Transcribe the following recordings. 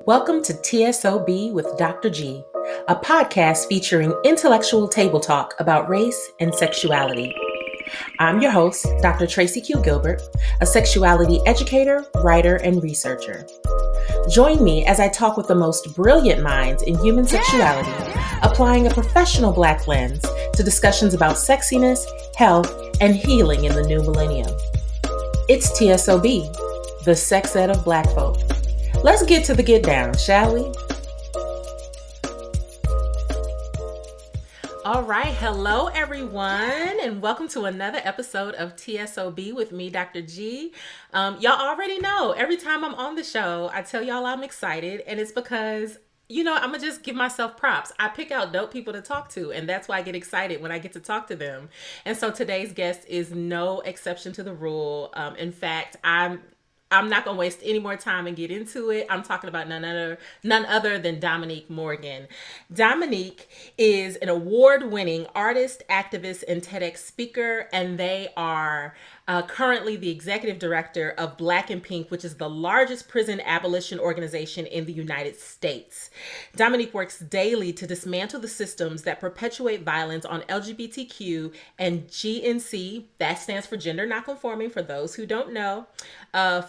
Welcome to T.S.O.B with Dr. G, a podcast featuring intellectual table talk about race and sexuality. I'm your host, Dr. Tracy Q. Gilbert, a sexuality educator, writer, and researcher. Join me as I talk with the most brilliant minds in human sexuality, applying a professional Black lens to discussions about sexiness, health, and healing in the new millennium. It's T.S.O.B, the sex ed of Black folk. Let's get to the get down, shall we? All right. Hello, everyone, and welcome to another episode of TSOB with me, Dr. G. Y'all already know, every time I'm on the show, I tell y'all I'm excited, and it's because, I'm going to just give myself props. I pick out dope people to talk to, and that's why I get excited when I get to talk to them. And so today's guest is no exception to the rule. In fact, I'm not going to waste any more time and get into it. I'm talking about none other than Dominique Morgan. Dominique is an award-winning artist, activist, and TEDx speaker, and they are currently the executive director of Black and Pink, which is the largest prison abolition organization in the United States. Dominique works daily to dismantle the systems that perpetuate violence on LGBTQ and GNC, that stands for gender nonconforming for those who don't know,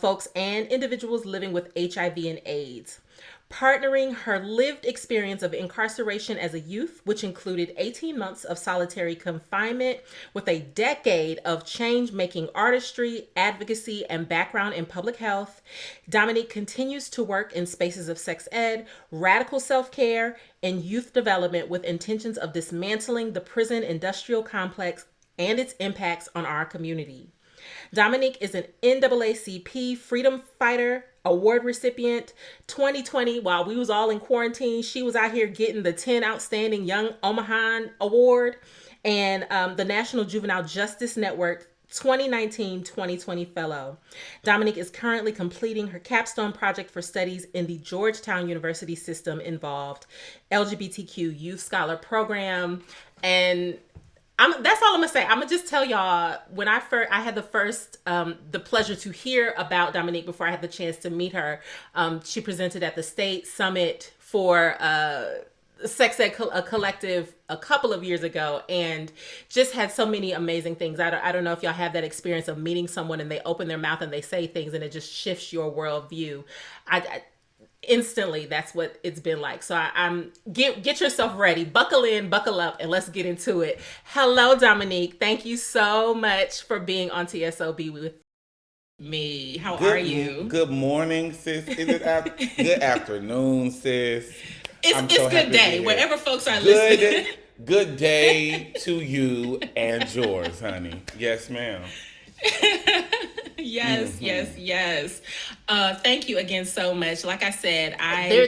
folks and individuals living with HIV and AIDS. Partnering her lived experience of incarceration as a youth, which included 18 months of solitary confinement, with a decade of change-making artistry, advocacy, and background in public health, Dominique continues to work in spaces of sex ed, radical self-care, and youth development with intentions of dismantling the prison industrial complex and its impacts on our community. Dominique is an NAACP Freedom Fighter Award recipient. 2020, while we was all in quarantine, she was out here getting the 10 Outstanding Young Omahan Award and the National Juvenile Justice Network 2019-2020 Fellow. Dominique is currently completing her capstone project for studies in the Georgetown University system involved LGBTQ Youth Scholar Program. And that's all I'm gonna say. I'm gonna just tell y'all, when I had the pleasure to hear about Dominique before I had the chance to meet her. She presented at the State Summit for Sex Ed Collective a couple of years ago, and just had so many amazing things. I don't know if y'all have that experience of meeting someone and they open their mouth and they say things and it just shifts your worldview. Instantly, that's what it's been like. So I'm get yourself ready, buckle in, buckle up, and let's get into it. Hello, Dominique. Thank you so much for being on TSOB with me. How are you? Good morning, sis. Is it good afternoon, sis? It's so good day wherever folks are listening. Good day to you and yours, honey. Yes, ma'am. Yes. Thank you again so much. Like I said,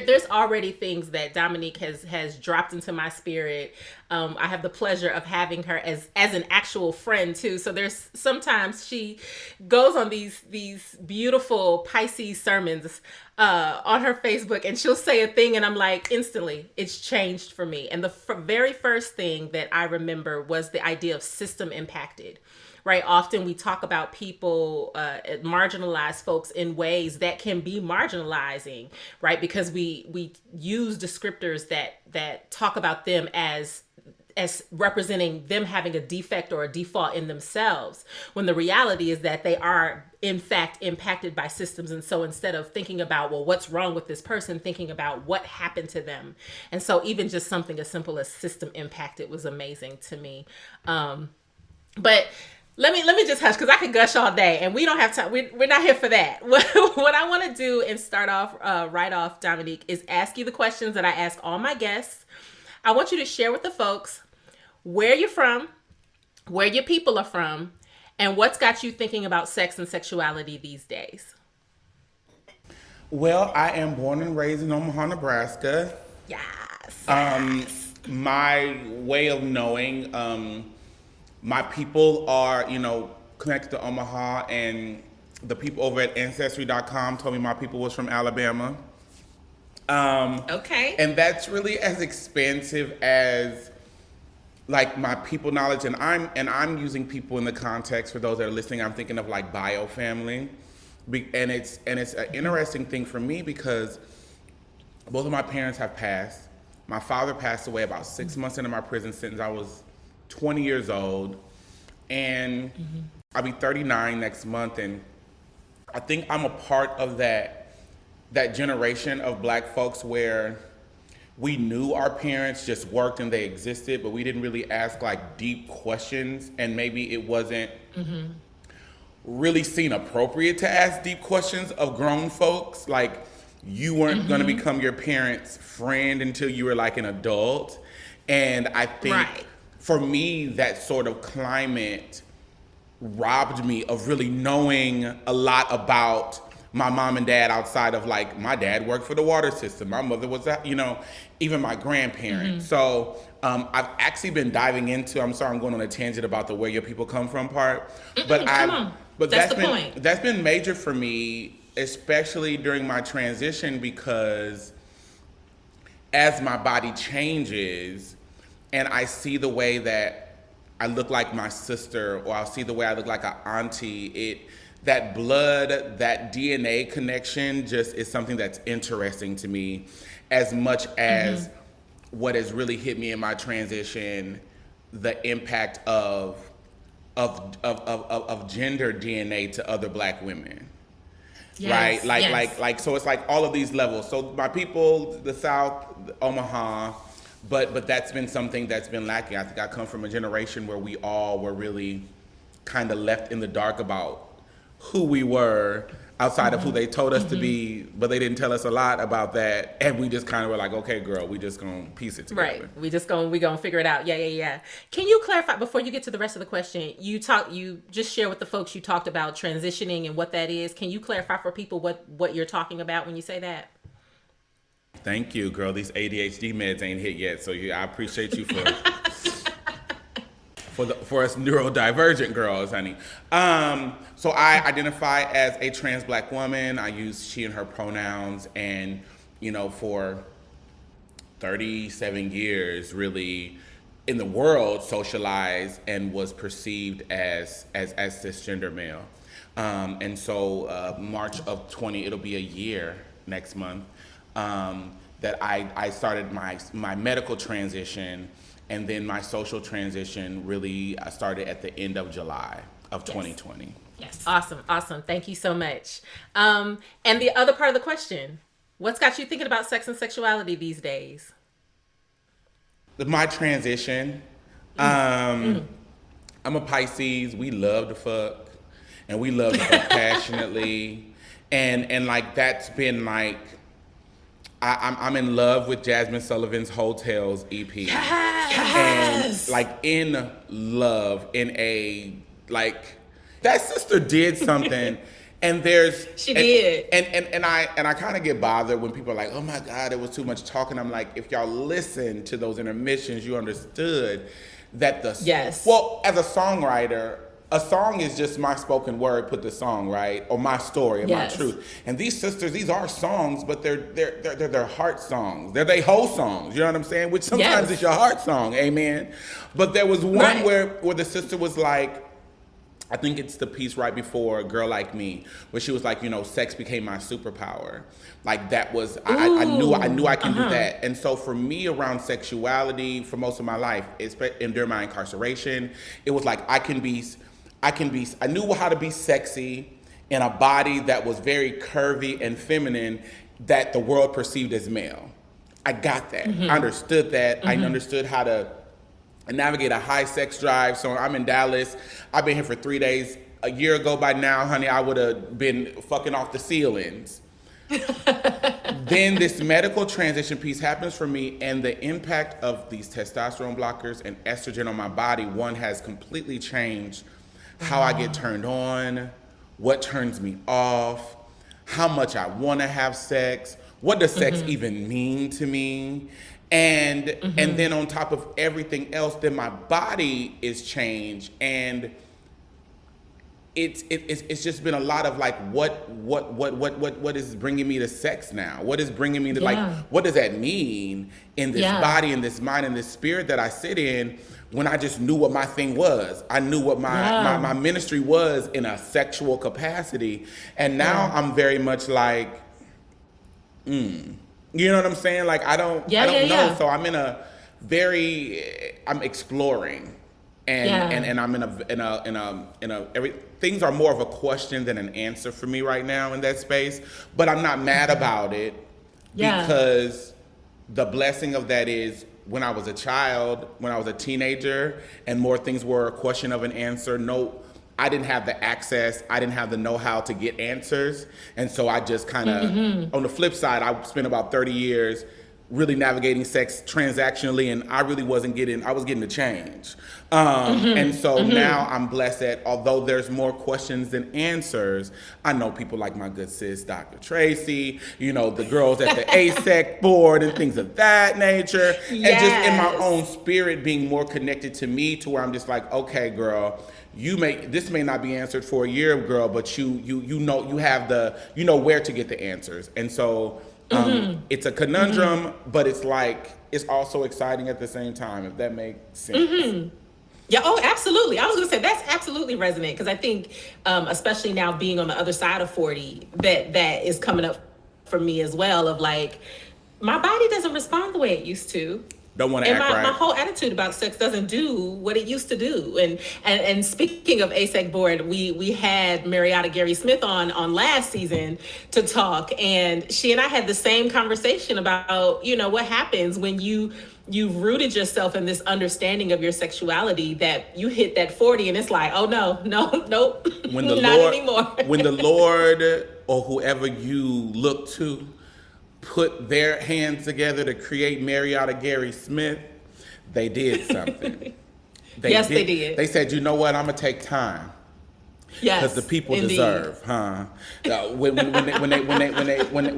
there's already things that Dominique has dropped into my spirit. I have the pleasure of having her as an actual friend too. So there's sometimes she goes on these beautiful Pisces sermons on her Facebook, and she'll say a thing and I'm like, instantly it's changed for me. And the very first thing that I remember was the idea of system impacted. Right. Often we talk about people, marginalized folks in ways that can be marginalizing, right? Because we use descriptors that talk about them as representing them having a defect or a default in themselves, when the reality is that they are in fact impacted by systems. And so instead of thinking about, well, what's wrong with this person, thinking about what happened to them. And so even just something as simple as system impacted was amazing to me. But let me just hush, because I could gush all day and we don't have time. We're not here for that. What I want to do and start off right off, Dominique, is ask you the questions that I ask all my guests. I want you to share with the folks where you're from, where your people are from, and what's got you thinking about sex and sexuality these days. Well, I am born and raised in Omaha, Nebraska. Yes. My way of knowing, my people are, connected to Omaha, and the people over at Ancestry.com told me my people was from Alabama. Okay. And that's really as expansive as like my people knowledge, and I'm using people in the context for those that are listening. I'm thinking of like bio family, and it's an interesting thing for me because both of my parents have passed. My father passed away about 6 months into my prison sentence. I was 20 years old, and I'll be 39 next month. And I think I'm a part of that generation of Black folks where we knew our parents just worked and they existed, but we didn't really ask like deep questions, and maybe it wasn't really seen appropriate to ask deep questions of grown folks. Like, you weren't going to become your parents' friend until you were like an adult. And I think for me, that sort of climate robbed me of really knowing a lot about my mom and dad outside of like, my dad worked for the water system, my mother was that, even my grandparents. So I've actually been diving into, I'm sorry I'm going on a tangent about the where your people come from part, but that's the point. That's been major for me, especially during my transition, because as my body changes and I see the way that I look like my sister, or I'll see the way I look like an auntie, that blood, that DNA connection just is something that's interesting to me, as much as what has really hit me in my transition, the impact of gender DNA to other Black women. Yes, right? Like so it's like all of these levels. So my people, the South, Omaha, but that's been something that's been lacking. I think I come from a generation where we all were really kind of left in the dark about who we were outside of who they told us to be, but they didn't tell us a lot about that, and we just kind of were like, okay, girl, we just gonna piece it together. Right, we gonna figure it out. Yeah. Can you clarify before you get to the rest of the question? You just share with the folks, you talked about transitioning and what that is. Can you clarify for people what you're talking about when you say that? Thank you, girl. These ADHD meds ain't hit yet, so I appreciate you for us neurodivergent girls, honey. So I identify as a trans Black woman. I use she and her pronouns, and for 37 years, really in the world, socialized and was perceived as cisgender male. And so March of 20, it'll be a year next month, that I started my medical transition, and then my social transition really started at the end of July of 2020. Yes. Awesome. Thank you so much. And the other part of the question, what's got you thinking about sex and sexuality these days? My transition. I'm a Pisces. We love to fuck, and we love to fuck passionately. And like, that's been like, I'm in love with Jasmine Sullivan's Hotels EP. Yes! And like, in love, in a, like, that sister did something. And she did. And I kind of get bothered when people are like, oh my God, it was too much talking. I'm like, if y'all listen to those intermissions, you understood that well, as a songwriter, a song is just my spoken word, put the song, right? Or my story and my truth. And these sisters, these are songs, but they're their heart songs. They're their whole songs, you know what I'm saying? Which sometimes it's your heart song, amen? But there was one where the sister was like, I think it's the piece right before Girl Like Me, where she was like, sex became my superpower. Like, that was, I knew I can do that. And so for me, around sexuality, for most of my life, and during my incarceration, it was like, I knew how to be sexy in a body that was very curvy and feminine that the world perceived as male. I got that. I understood that. I understood how to navigate a high sex drive. So I'm in Dallas. I've been here for 3 days. A year ago by now, honey, I would have been fucking off the ceilings. Then this medical transition piece happens for me, and the impact of these testosterone blockers and estrogen on my body, one, has completely changed how I get turned on, what turns me off, how much I want to have sex, what does sex even mean to me? And then on top of everything else, then my body is changed, and it's just been a lot of like, what is bringing me to sex now? What is bringing me to like, what does that mean in this body, in this mind, in this spirit that I sit in, when I just knew what my thing was? I knew what my ministry was in a sexual capacity, and now I'm very much like, You know what I'm saying? Like I don't Yeah, yeah, know. yeah. So I'm exploring, and I'm in a every things are more of a question than an answer for me right now in that space. But I'm not mad about it Yeah. because the blessing of that is when I was a child, when I was a teenager, and more things were a question of an answer. No, I didn't have the access. I didn't have the know-how to get answers, and so I just kind of. On the flip side, I spent about 30 years really navigating sex transactionally, and I really wasn't getting. I was getting the change, and so now I'm blessed that although there's more questions than answers, I know people like my good sis, Dr. Tracy. You know, the girls at the ASEC board and things of that nature, and just in my own spirit being more connected to me, to where I'm just like, okay, girl. This may not be answered for a year, girl, but you know where to get the answers, and so it's a conundrum, but it's like it's also exciting at the same time, if that makes sense. Yeah, oh, absolutely. I was going to say that's absolutely resonant because I think, especially now being on the other side of 40, that is coming up for me as well. Of like, my body doesn't respond the way it used to. Don't want to And act right. my whole attitude about sex doesn't do what it used to do. And speaking of ASEC board, we had Marietta Gary Smith on last season to talk, and she and I had the same conversation about, what happens when you've rooted yourself in this understanding of your sexuality that you hit that 40 and it's like, oh no, nope, When the not Lord, anymore. when the Lord or whoever you look to put their hands together to create Marietta Gary Smith, they did something. They did. They said, you know what, I'm gonna take time. Yes, because the people indeed. deserve, huh? When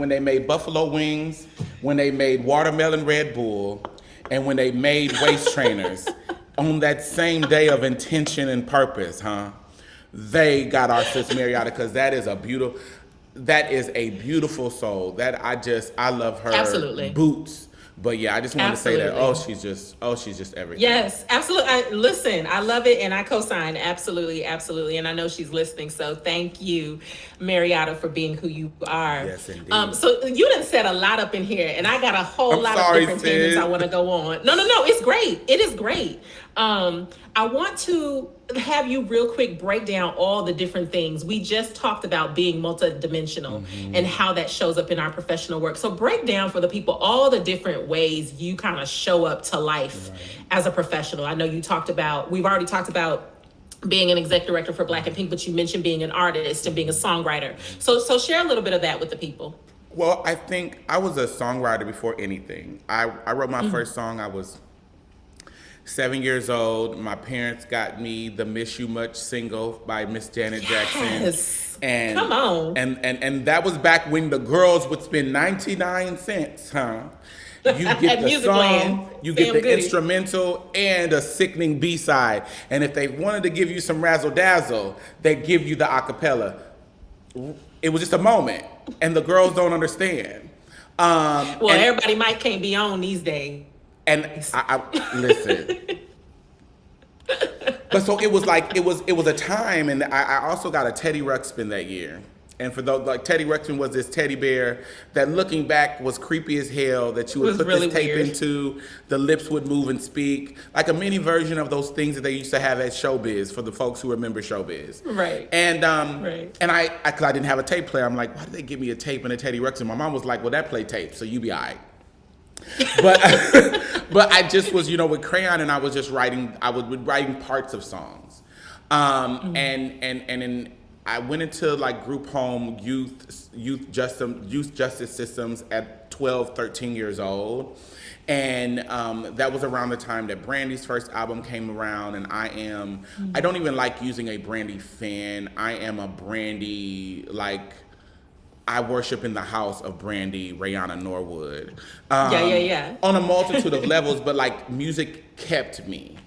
they made buffalo wings, when they made watermelon Red Bull, and when they made waist trainers on that same day of intention and purpose, huh? They got our sis Marietta, because that is a beautiful soul. I love her. Absolutely. Boots. But yeah, I just wanted to say that. She's just everything. Yes, absolutely. Listen, I love it, and I co-sign absolutely, and I know she's listening. So thank you, Marietta, for being who you are. Yes, indeed. So you done set a lot up in here, and I got a whole lot of different tangents I want to go on. No, it's great. It is great. I want to have you real quick break down all the different things. We just talked about being multidimensional and how that shows up in our professional work. So break down for the people all the different ways you kind of show up to life as a professional. I know we've already talked about being an exec director for Black and Pink, but you mentioned being an artist and being a songwriter. So share a little bit of that with the people. Well, I think I was a songwriter before anything. I wrote my first song. I was 7 years old. My parents got me the "Miss You Much" single by Miss Janet Jackson. Yes. And come on. And that was back when the girls would spend 99 cents, huh? You get the song, you get the instrumental, and a sickening B-side. And if they wanted to give you some razzle dazzle, they give you the acapella. It was just a moment, and the girls don't understand. Everybody can't be on these days. And I listen. But so it was a time, and I also got a Teddy Ruxpin that year. And for those, like, Teddy Ruxpin was this teddy bear that, looking back, was creepy as hell, that you would put really this tape weird. Into, the lips would move and speak, like a mini version of those things that they used to have at Showbiz, for the folks who remember Showbiz. Right. And and because I didn't have a tape player, I'm like, why did they give me a tape and a Teddy Ruxpin? My mom was like, well, that play tape, so you be all right. But I just was, with crayon, and I was just writing. I was writing parts of songs, and I went into like group home youth justice systems at 12, 13 years old, and that was around the time that Brandy's first album came around. And I don't even like using a Brandy fan. I am a Brandy, like, I worship in the house of Brandy, Rihanna Norwood. Yeah. On a multitude of levels, but like, music kept me.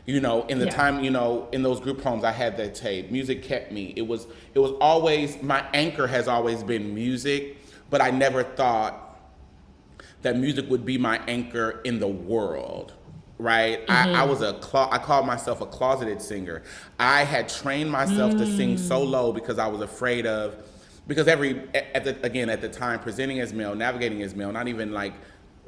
In the time, in those group homes, I had that tape. Music kept me. It was always, my anchor has always been music, but I never thought that music would be my anchor in the world. Right? I called myself a closeted singer. I had trained myself to sing so low because I was afraid of because at the time, presenting as male, navigating as male, not even like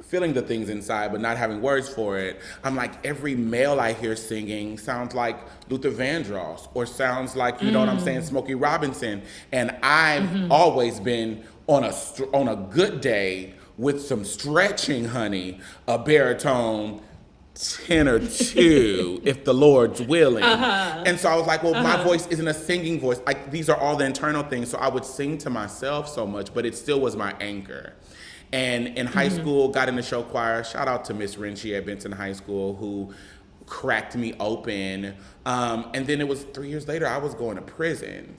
feeling the things inside, but not having words for it. I'm like, every male I hear singing sounds like Luther Vandross, or sounds like, you know what I'm saying, Smokey Robinson. And I've always been on a good day with some stretching, honey, a baritone tenor two, if the Lord's willing. And so I was like, well, my voice isn't a singing voice. Like, these are all the internal things. So I would sing to myself so much, but it still was my anchor. And in high school, got in the show choir. Shout out to Miss Renchie at Benton High School, who cracked me open. And then it was 3 years later, I was going to prison.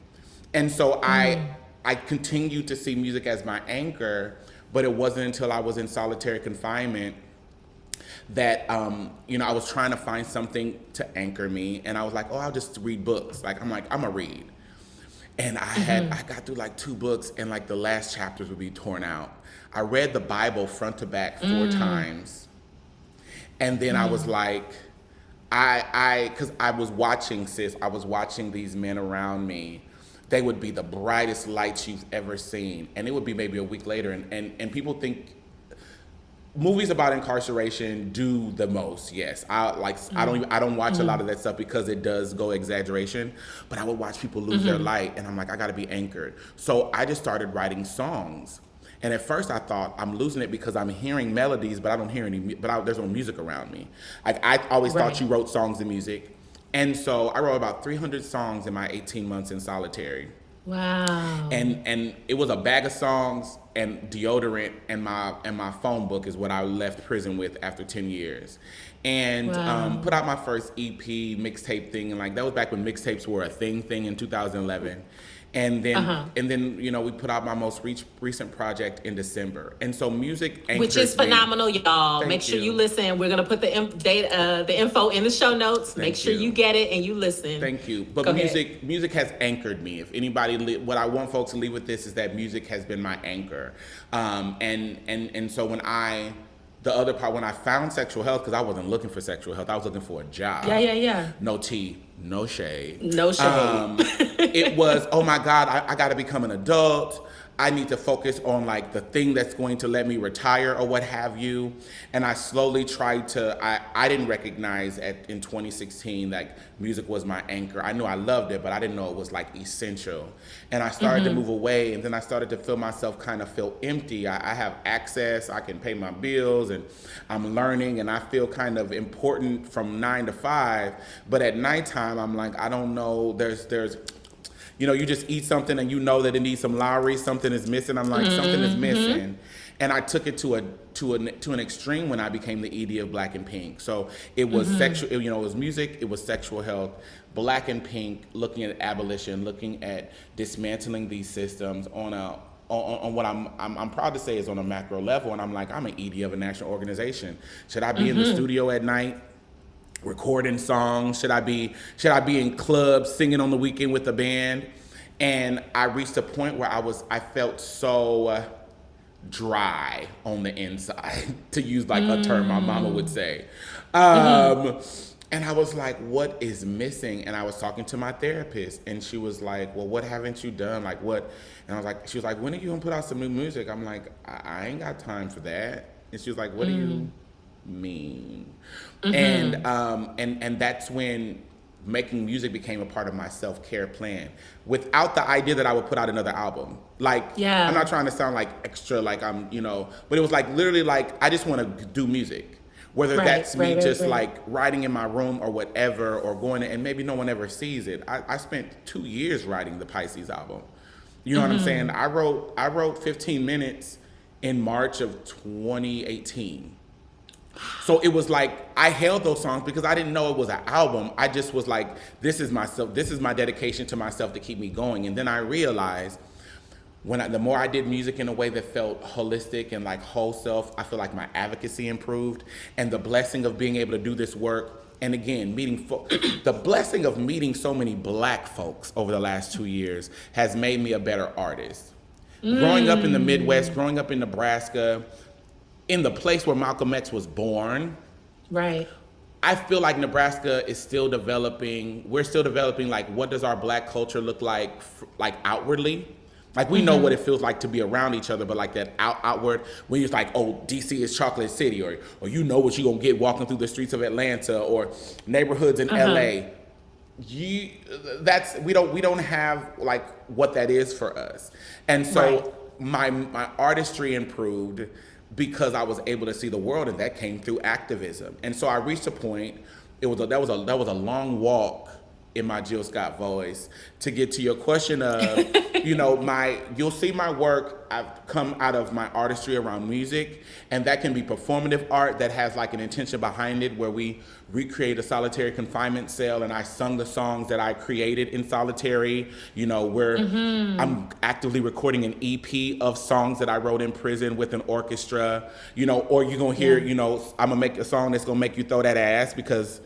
And so I continued to see music as my anchor, but it wasn't until I was in solitary confinement that, I was trying to find something to anchor me. And I was like, oh, I'll just read books. Like, I'm gonna read. And I got through like 2 books, and like the last chapters would be torn out. I read the Bible front to back 4 times. And then I was like, because I was watching, I was watching these men around me. They would be the brightest lights you've ever seen. And it would be maybe a week later. And people think movies about incarceration do the most. Yes, I don't watch a lot of that stuff because it does go exaggeration, but I would watch people lose their light, and I'm like, I got to be anchored. So I just started writing songs, and at first I thought I'm losing it because I'm hearing melodies, but I don't hear any. There's no music around me. Like, I always thought you wrote songs and music, and so I wrote about 300 songs in my 18 months in solitary. Wow. And it was a bag of songs and deodorant and my phone book is what I left prison with after 10 years. And put out my first EP mixtape thing, and like that was back when mixtapes were a thing in 2011. And then we put out my most recent project in December. And so music anchors which is phenomenal, y'all. Thank Make sure you. you listen. We're gonna put the info in the show notes. Make sure you get it and you listen. Thank you. But music has anchored me. If anybody, what I want folks to leave with this is that music has been my anchor. And so when the other part, when I found sexual health, because I wasn't looking for sexual health, I was looking for a job. Yeah. No tea, no shade. No shade. It was, oh my God, I got to become an adult. I need to focus on like the thing that's going to let me retire or what have you. And I slowly tried to, I didn't recognize in 2016 that music was my anchor. I knew I loved it, but I didn't know it was like essential. And I started to move away, and then I started to feel myself kind of feel empty. I have access, I can pay my bills, and I'm learning, and I feel kind of important from 9 to 5. But at nighttime, I'm like, I don't know, there's you just eat something and you know that it needs some Lowry, something is missing. I'm like, something is missing. And I took it to an extreme when I became the ED of Black and Pink. So it was sexual, it was music, it was sexual health, Black and Pink, looking at abolition, looking at dismantling these systems on what I'm proud to say is on a macro level. And I'm like, I'm an ED of a national organization. Should I be in the studio at night recording songs? Should I be in clubs singing on the weekend with a band? And I reached a point where I felt so dry on the inside, to use like a term my mama would say. And I was like, what is missing? And I was talking to my therapist, and she was like, well, what haven't you done? Like, what? And I was like, she was like, when are you gonna put out some new music? I'm like, I ain't got time for that. And she was like, what do you mean? And that's when making music became a part of my self-care plan, without the idea that I would put out another album. Like, I'm not trying to sound like extra, like I'm, but it was like literally like, I just want to do music, whether that's me like writing in my room or whatever, or going and maybe no one ever sees it. I spent 2 years writing the Pisces album. You know what I'm saying? I wrote 15 minutes in March of 2018. So it was like, I held those songs because I didn't know it was an album. I just was like, this is myself. This is my dedication to myself to keep me going. And then I realized the more I did music in a way that felt holistic and like whole self, I feel like my advocacy improved, and the blessing of being able to do this work. And again, the blessing of meeting so many Black folks over the last 2 years has made me a better artist. Growing up in the Midwest, growing up in Nebraska, in the place where Malcolm X was born, right? I feel like Nebraska is still developing. We're still developing, like, what does our Black culture look like outwardly? Like we know what it feels like to be around each other, but like that outward, when you're like, oh, DC is Chocolate City, or you know what you're gonna get walking through the streets of Atlanta or neighborhoods in LA. We don't have like what that is for us. And so my artistry improved because I was able to see the world, and that came through activism. And so I reached a point, that was a long walk in my Jill Scott voice to get to your question of, you'll see my work, I've come out of my artistry around music, and that can be performative art that has like an intention behind it, where we recreate a solitary confinement cell and I sung the songs that I created in solitary, where I'm actively recording an EP of songs that I wrote in prison with an orchestra, or you're gonna hear, I'm gonna make a song that's gonna make you throw that ass, because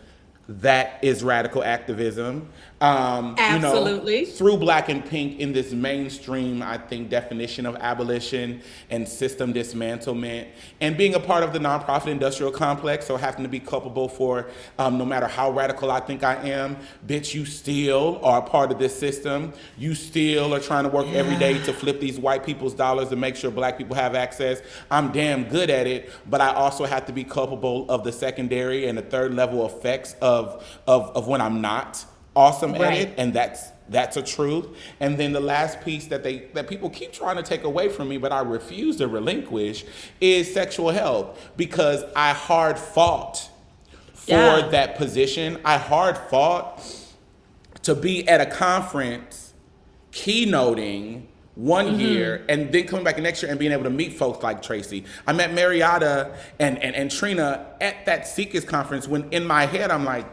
that is radical activism. Absolutely. Through Black and Pink in this mainstream, I think, definition of abolition and system dismantlement, and being a part of the nonprofit industrial complex, so having to be culpable for, no matter how radical I think I am, bitch, you still are a part of this system. You still are trying to work every day to flip these white people's dollars to make sure Black people have access. I'm damn good at it, but I also have to be culpable of the secondary and the third level effects of when I'm not awesome at it, and that's a truth. And then the last piece that people keep trying to take away from me, but I refuse to relinquish, is sexual health, because I hard fought for that position. I hard fought to be at a conference keynoting one year and then coming back the next year and being able to meet folks like Tracy. I met Marietta and Trina at that Seekers conference, when in my head I'm like,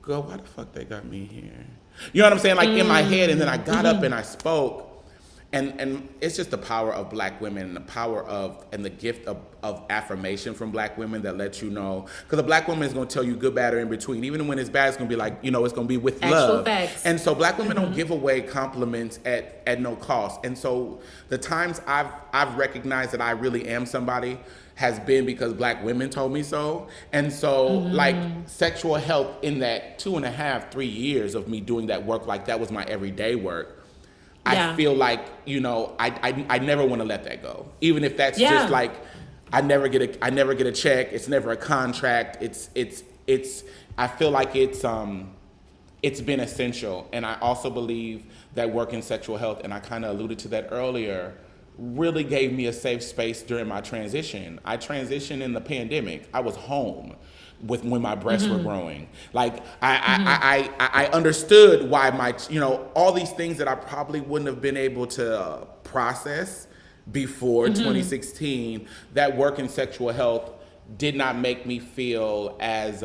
girl, why the fuck they got me here? You know what I'm saying? Like in my head, and then I got up and I spoke. And it's just the power of Black women, and the power of, and the gift of affirmation from Black women that lets you know. Because a Black woman is going to tell you good, bad, or in between. Even when it's bad, it's going to be like, it's going to be with actual love. Facts. And so Black women don't give away compliments at no cost. And so the times I've recognized that I really am somebody has been because Black women told me so. And so like sexual health in that 2.5, 3 years of me doing that work, like that was my everyday work. I feel like, I never want to let that go. Even if that's just like, I never get a check. It's never a contract. I feel like it's been essential. And I also believe that work in sexual health, and I kind of alluded to that earlier, really gave me a safe space during my transition. I transitioned in the pandemic. I was home when my breasts were growing. Like I understood why all these things that I probably wouldn't have been able to process before 2016, that work in sexual health did not make me feel as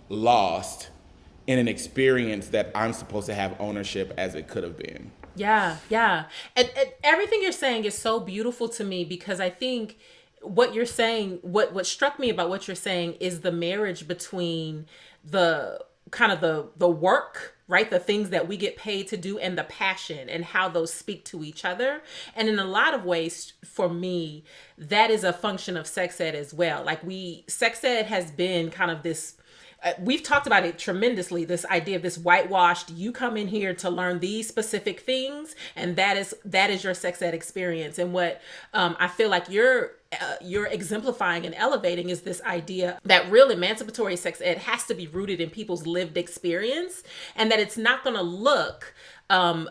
lost in an experience that I'm supposed to have ownership as it could have been. Yeah. And everything you're saying is so beautiful to me, because I think what you're saying, what struck me about what you're saying is the marriage between the kind of the work, right? The things that we get paid to do, and the passion, and how those speak to each other. And in a lot of ways, for me, that is a function of sex ed as well. Like sex ed has been kind of this, we've talked about it tremendously, this idea of this whitewashed, you come in here to learn these specific things, and that is your sex ed experience. And what I feel like you're exemplifying and elevating is this idea that real emancipatory sex ed has to be rooted in people's lived experience, and that it's not going to look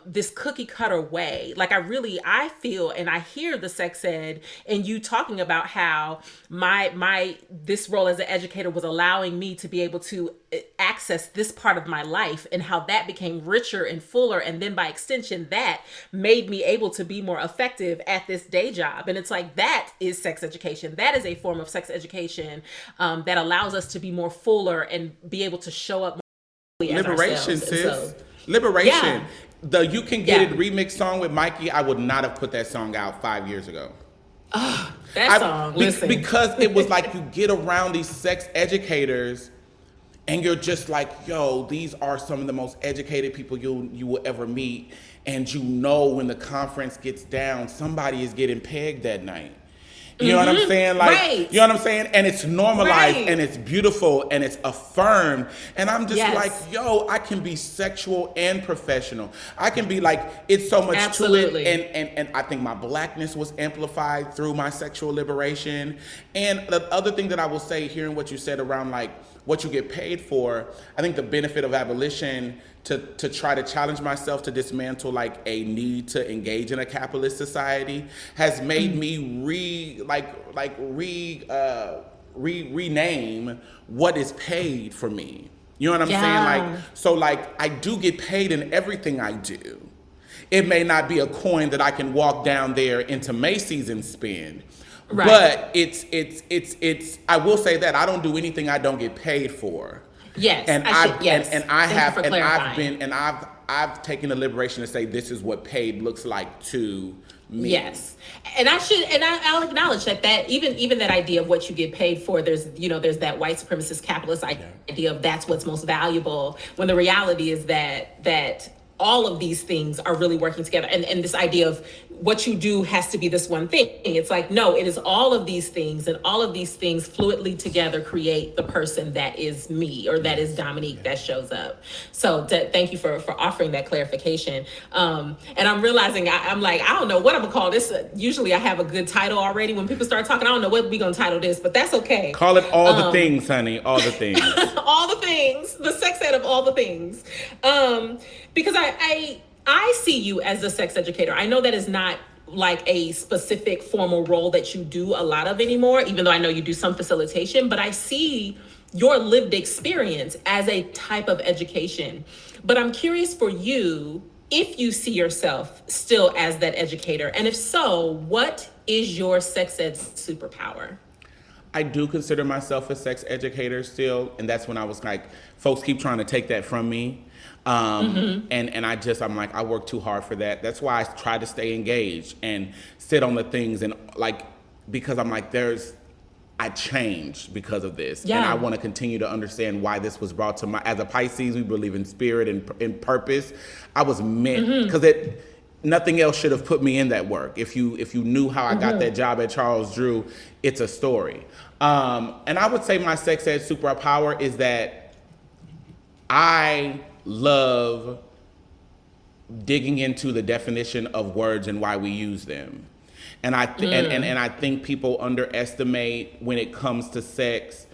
this cookie cutter way. Like I feel, and I hear the sex ed and you talking about how this role as an educator was allowing me to be able to access this part of my life, and how that became richer and fuller. And then by extension, that made me able to be more effective at this day job. And it's like, that is sex education. That is a form of sex education that allows us to be more fuller and be able to show up more as liberation, ourselves. sis. Liberation. The You Can Get It remix song with Mikey, I would not have put that song out 5 years ago. That song, listen. Because it was like, you get around these sex educators and you're just like, yo, these are some of the most educated people you will ever meet. And when the conference gets down, somebody is getting pegged that night. You know what I'm saying? Like, Right. you know what I'm saying? And it's normalized Right. and it's beautiful and it's affirmed. And I'm just Yes. like, yo, I can be sexual and professional. I can be like, it's so much Absolutely. to it. And I think my blackness was amplified through my sexual liberation. And the other thing that I will say, hearing what you said around like what you get paid for, I think the benefit of abolition to try to challenge myself to dismantle like a need to engage in a capitalist society has made me rename what is paid for me. You know what I'm saying? Like, so like I do get paid in everything I do. It may not be a coin that I can walk down there into Macy's and spend. Right. But it's I will say that I don't do anything I don't get paid for. Yes. And I've taken the liberation to say this is what paid looks like to me. Yes. And I'll acknowledge that even that idea of what you get paid for, there's that white supremacist capitalist idea of that's what's most valuable, when the reality is that all of these things are really working together. And this idea of what you do has to be this one thing. It's like, no, it is all of these things, and all of these things fluidly together create the person that is me, or that is Dominique that shows up. So thank you for offering that clarification. And I'm realizing I'm like, I don't know what I'm gonna call this. Usually I have a good title already. When people start talking, I don't know what we're gonna title this, but that's okay. Call it all the things, honey, all the things. All the things, the sex ed of all the things. Because I see you as a sex educator. I know that is not like a specific formal role that you do a lot of anymore, even though I know you do some facilitation, but I see your lived experience as a type of education. But I'm curious for you, if you see yourself still as that educator, and if so, what is your sex ed superpower? I do consider myself a sex educator still, and that's when I was like, folks keep trying to take that from me. And I'm like, I work too hard for that. That's why I try to stay engaged and sit on the things, and like, because I'm like, I changed because of this. Yeah. And I want to continue to understand why this was brought to as a Pisces, we believe in spirit and in purpose. I was meant, because nothing else should have put me in that work. If you knew how I got that job at Charles Drew, it's a story. And I would say my sex ed superpower is that I love digging into the definition of words and why we use them. And I think people underestimate when it comes to sex.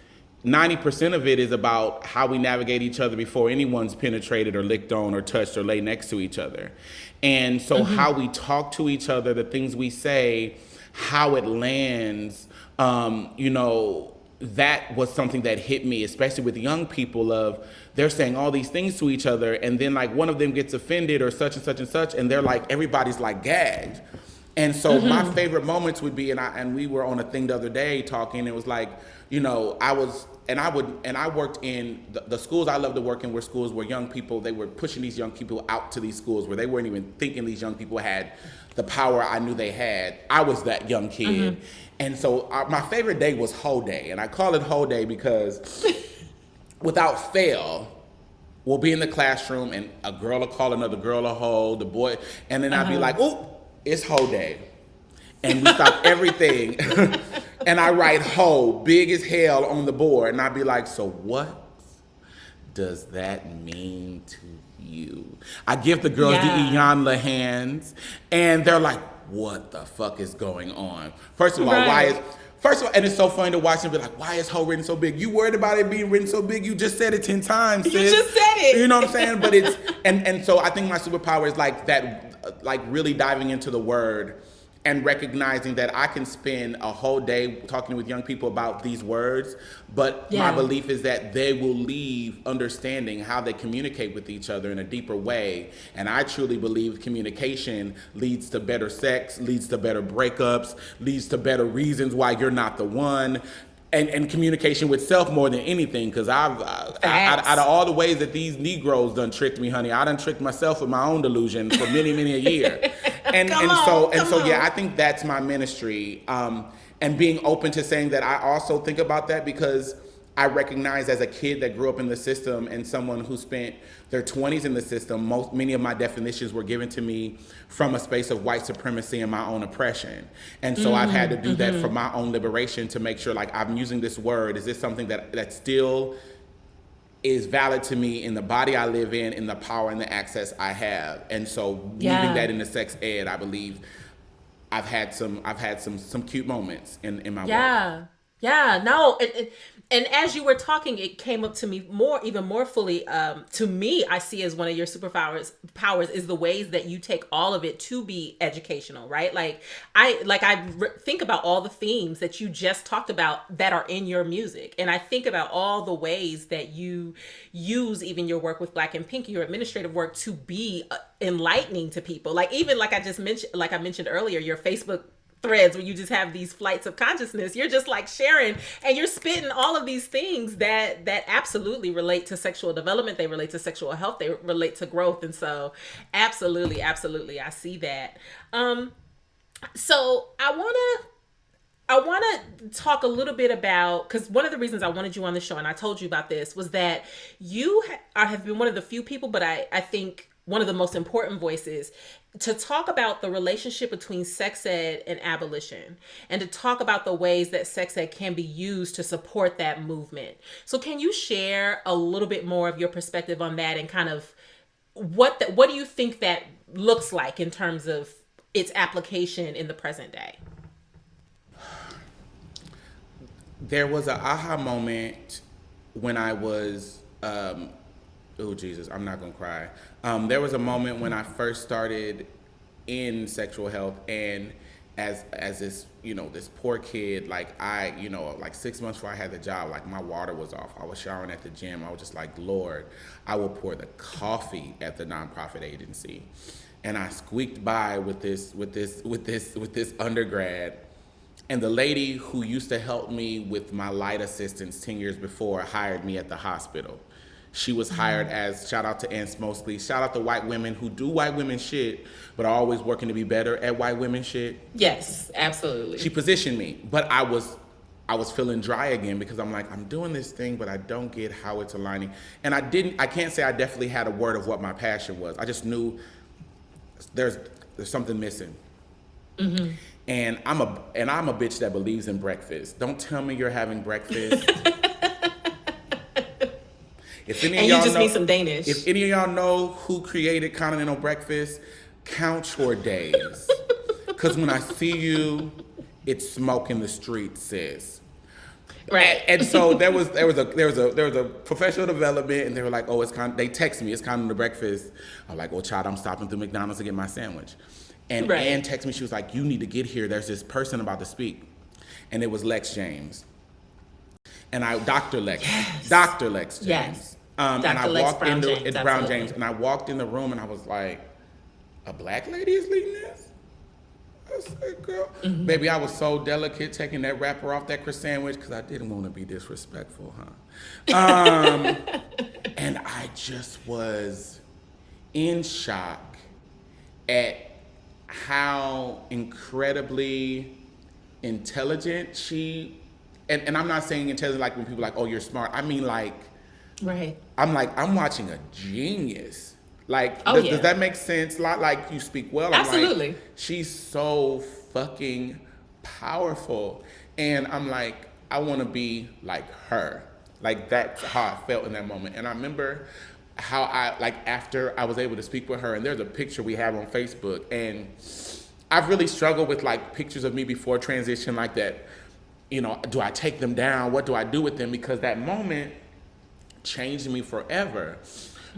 90% of it is about how we navigate each other before anyone's penetrated or licked on or touched or lay next to each other. And so how we talk to each other, the things we say, how it lands, that was something that hit me, especially with young people, of they're saying all these things to each other, and then like one of them gets offended or such and such and such, and they're like, everybody's like gagged. And so my favorite moments would be, and we were on a thing the other day talking, it was like, I worked in the schools I love to work in were schools where young people, they were pushing these young people out to these schools where they weren't even thinking these young people had the power I knew they had. I was that young kid. And so my favorite day was Hoe Day. And I call it Hoe Day because without fail, we'll be in the classroom and a girl will call another girl a hoe, the boy, and then I'll be like, "Ooh, it's Hoe Day." And we stop everything. And I write hoe big as hell on the board. And I'd be like, "So what does that mean to you?" I give the girls the Iyanla hands, and they're like, "What the fuck is going on?" First of all, and it's so funny to watch them be like, "Why is hoe written so big? You worried about it being written so big? You just said it 10 times, sis. You just said it." You know what I'm saying? But it's, and so I think my superpower is like that, like really diving into the word and recognizing that I can spend a whole day talking with young people about these words, but my belief is that they will leave understanding how they communicate with each other in a deeper way. And I truly believe communication leads to better sex, leads to better breakups, leads to better reasons why you're not the one. And communication with self more than anything, because out of all the ways that these Negroes done tricked me, honey, I done tricked myself with my own delusion for many a year. And so I think that's my ministry. And being open to saying that I also think about that, because I recognized as a kid that grew up in the system and someone who spent their 20s in the system, many of my definitions were given to me from a space of white supremacy and my own oppression. And so I've had to do that for my own liberation, to make sure like I'm using this word. Is this something that still is valid to me in the body I live in the power and the access I have? And so weaving that into sex ed, I believe I've had some cute moments in my work. Yeah, no, and as you were talking, it came up to me even more fully. To me, I see as one of your superpowers is the ways that you take all of it to be educational, right? Like I think about all the themes that you just talked about that are in your music, and I think about all the ways that you use even your work with Black and Pink, your administrative work, to be enlightening to people. Like even like I mentioned earlier, your Facebook threads where you just have these flights of consciousness. You're just like sharing and you're spitting all of these things that absolutely relate to sexual development. They relate to sexual health. They relate to growth. And so absolutely I see that. So I want to talk a little bit about, because one of the reasons I wanted you on the show, and I told you about this, was that you have been one of the few people, but I think one of the most important voices to talk about the relationship between sex ed and abolition, and to talk about the ways that sex ed can be used to support that movement. So can you share a little bit more of your perspective on that, and kind of what do you think that looks like in terms of its application in the present day? There was an aha moment when I was, oh Jesus, I'm not gonna cry. There was a moment when I first started in sexual health, and as this, this poor kid, like like 6 months before I had the job, like my water was off. I was showering at the gym. I was just like, Lord, I will pour the coffee at the nonprofit agency, and I squeaked by with this undergrad. And the lady who used to help me with my light assistance 10 years before hired me at the hospital. She was hired as, shout out to Ann Smosley, shout out to white women who do white women shit, but are always working to be better at white women shit. Yes, absolutely. She positioned me, but I was feeling dry again, because I'm like, I'm doing this thing, but I don't get how it's aligning. And I can't say I definitely had a word of what my passion was. I just knew there's something missing. Mm-hmm. And I'm a bitch that believes in breakfast. Don't tell me you're having breakfast. If any of y'all know, need some Danish. If any of y'all know who created continental breakfast, count your days. Because when I see you, it's smoke in the street, sis. Right. And so there was a professional development, and they were like, oh, they text me, it's continental breakfast. I'm like, oh, child, I'm stopping through McDonald's to get my sandwich. And Ann texted me, she was like, you need to get here. There's this person about to speak. And it was Lex James. And Dr. Lex James. Yes. And I walked into Brown James, and I walked in the room, and I was like, a Black lady is leading this? I said, girl. Mm-hmm. Baby, I was so delicate taking that wrapper off that croissant sandwich, because I didn't want to be disrespectful, And I just was in shock at how incredibly intelligent she, and I'm not saying intelligent like when people are like, oh, you're smart. I mean, like, right. I'm watching a genius. Like, does that make sense? Like, you speak well. Absolutely. I'm like, she's so fucking powerful. And I'm like, I want to be like her. Like, that's how I felt in that moment. And I remember how after I was able to speak with her, and there's a picture we have on Facebook, and I've really struggled with like pictures of me before transition like that. Do I take them down? What do I do with them? Because that moment changed me forever.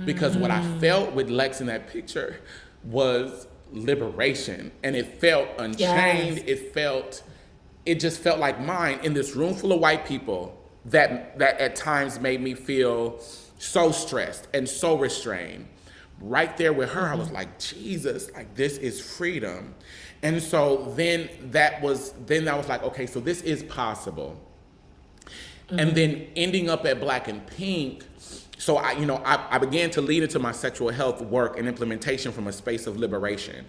Because what I felt with Lex in that picture was liberation, and it felt unchained. Yes. It just felt like mine in this room full of white people that at times made me feel so stressed and so restrained. Right there with her, I was like, Jesus, like, this is freedom. And so then that was like, okay, so this is possible. And then ending up at Black and Pink, So I began to lead into my sexual health work and implementation from a space of liberation.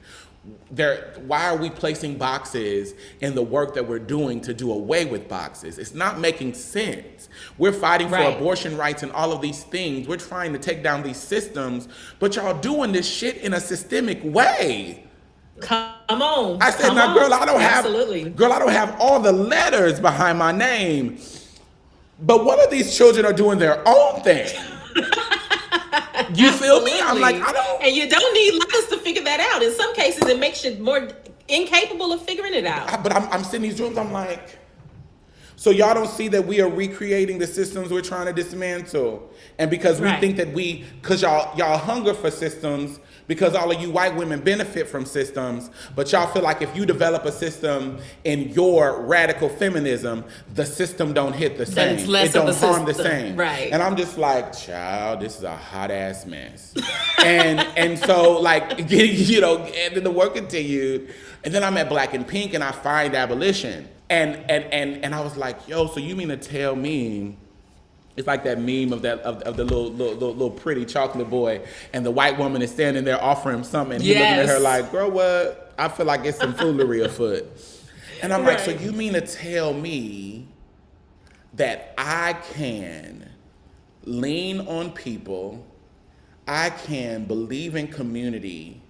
Why are we placing boxes in the work that we're doing to do away with boxes? It's not making sense. We're fighting for abortion rights and all of these things. We're trying to take down these systems, but y'all doing this shit in a systemic way. Come on. I said, now, girl, I don't have all the letters behind my name, but one of these children are doing their own thing. You feel me? I'm like, I don't. And you don't need letters to figure that out. In some cases, it makes you more incapable of figuring it out. But I'm sitting in these rooms, I'm like, so y'all don't see that we are recreating the systems we're trying to dismantle. And because we think that because y'all hunger for systems, because all of you white women benefit from systems, but y'all feel like if you develop a system in your radical feminism, the system don't hit the same. It don't harm the same. Right. And I'm just like, child, this is a hot ass mess. and so like, and then the work continued. And then I'm at Black and Pink and I find Abolition. And I was like, yo, so you mean to tell me, it's like that meme of the little pretty chocolate boy, and the white woman is standing there offering him something, and he's looking at her like, girl, what? I feel like it's some foolery afoot. And I'm like, so you mean to tell me that I can lean on people, I can believe in community,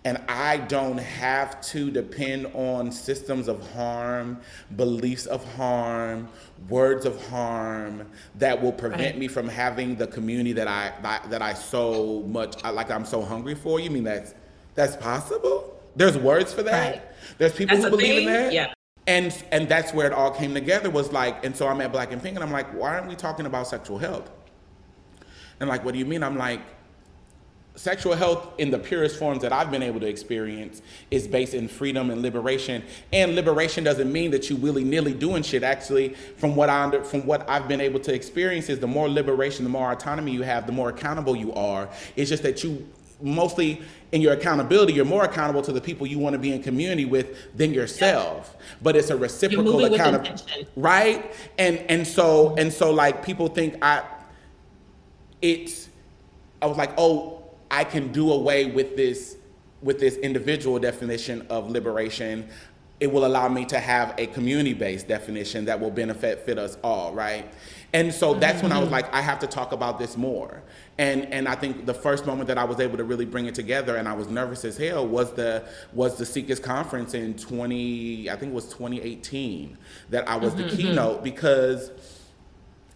and I don't have to depend on systems of harm, beliefs of harm, words of harm that will prevent me from having the community that I so much like I'm so hungry for? You mean that's possible? There's words for that. Right. There's people who believe in that. Yeah. And that's where it all came together, was like, and so I'm at Black and Pink and I'm like, why aren't we talking about sexual health? And like, what do you mean? I'm like, sexual health in the purest forms that I've been able to experience is based in freedom and liberation. And liberation doesn't mean that you willy-nilly doing shit. Actually, from what I've been able to experience is the more liberation, the more autonomy you have, the more accountable you are. It's just that you mostly in your accountability, you're more accountable to the people you want to be in community with than yourself. But it's a reciprocal accountability, right? And so like people think I was like, oh, I can do away with this individual definition of liberation. It will allow me to have a community-based definition that will benefit us all, right? And so that's when I was like, I have to talk about this more. And I think the first moment that I was able to really bring it together, and I was nervous as hell, was the Seekers Conference in 2018, that I was the keynote, because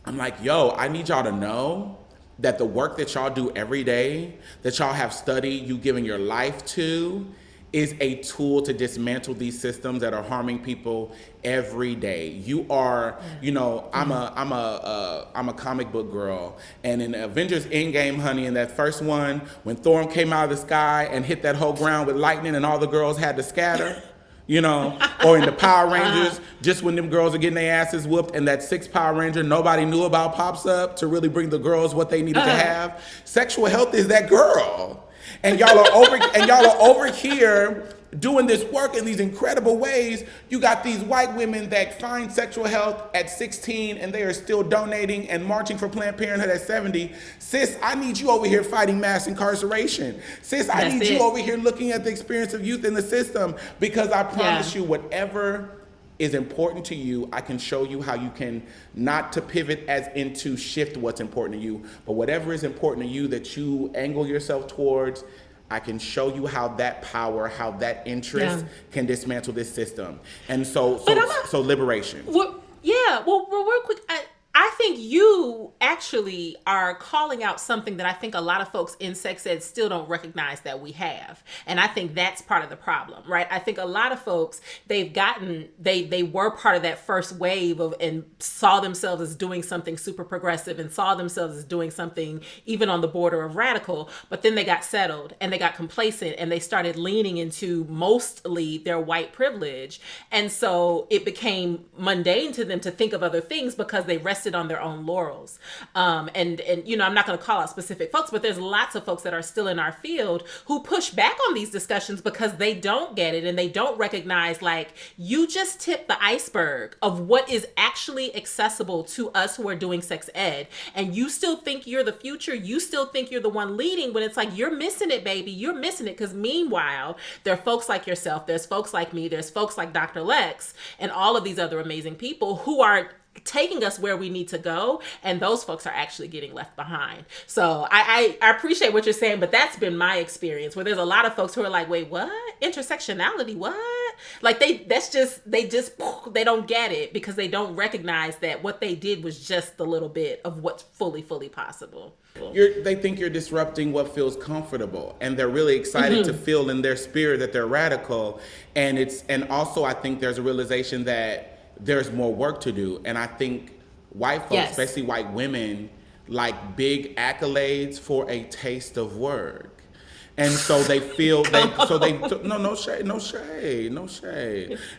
I'm like, yo, I need y'all to know that the work that y'all do every day, that y'all have studied, you giving your life to, is a tool to dismantle these systems that are harming people every day. You are, I'm a comic book girl, and in Avengers Endgame, honey, in that first one, when Thor came out of the sky and hit that whole ground with lightning and all the girls had to scatter, or in the Power Rangers, just when them girls are getting their asses whooped and that sixth Power Ranger nobody knew about pops up to really bring the girls what they needed to have. Sexual health is that girl. And y'all are over here doing this work in these incredible ways. You got these white women that find sexual health at 16 and they are still donating and marching for Planned Parenthood at 70. Sis, I need you over here fighting mass incarceration. Sis, I need you over here looking at the experience of youth in the system, because I promise you, whatever is important to you, I can show you how you can, not to pivot as into shift what's important to you, but whatever is important to you that you angle yourself towards, I can show you how that power, how that interest can dismantle this system. And so liberation. Well, real quick, I think you actually are calling out something that I think a lot of folks in sex ed still don't recognize that we have. And I think that's part of the problem, right? I think a lot of folks, they were part of that first wave and saw themselves as doing something super progressive and saw themselves as doing something even on the border of radical, but then they got settled and they got complacent and they started leaning into mostly their white privilege. And so it became mundane to them to think of other things because they rested rested on their own laurels. And you know, I'm not going to call out specific folks, but there's lots of folks that are still in our field who push back on these discussions because they don't get it and they don't recognize, like, you just tipped the iceberg of what is actually accessible to us who are doing sex ed, and you still think you're the future, you still think you're the one leading, when it's like, you're missing it, baby, you're missing it. Because meanwhile, there are folks like yourself, there's folks like me, there's folks like Dr. Lex, and all of these other amazing people who are taking us where we need to go, and those folks are actually getting left behind. So I appreciate what you're saying, but that's been my experience, where there's a lot of folks who are like, wait, what? Intersectionality, what? Like they don't get it, because they don't recognize that what they did was just a little bit of what's fully possible. They think you're disrupting what feels comfortable, and they're really excited to feel in their spirit that they're radical. And also I think there's a realization that there's more work to do. And I think white folks, especially white women, like big accolades for a taste of work. And so they feel no shade.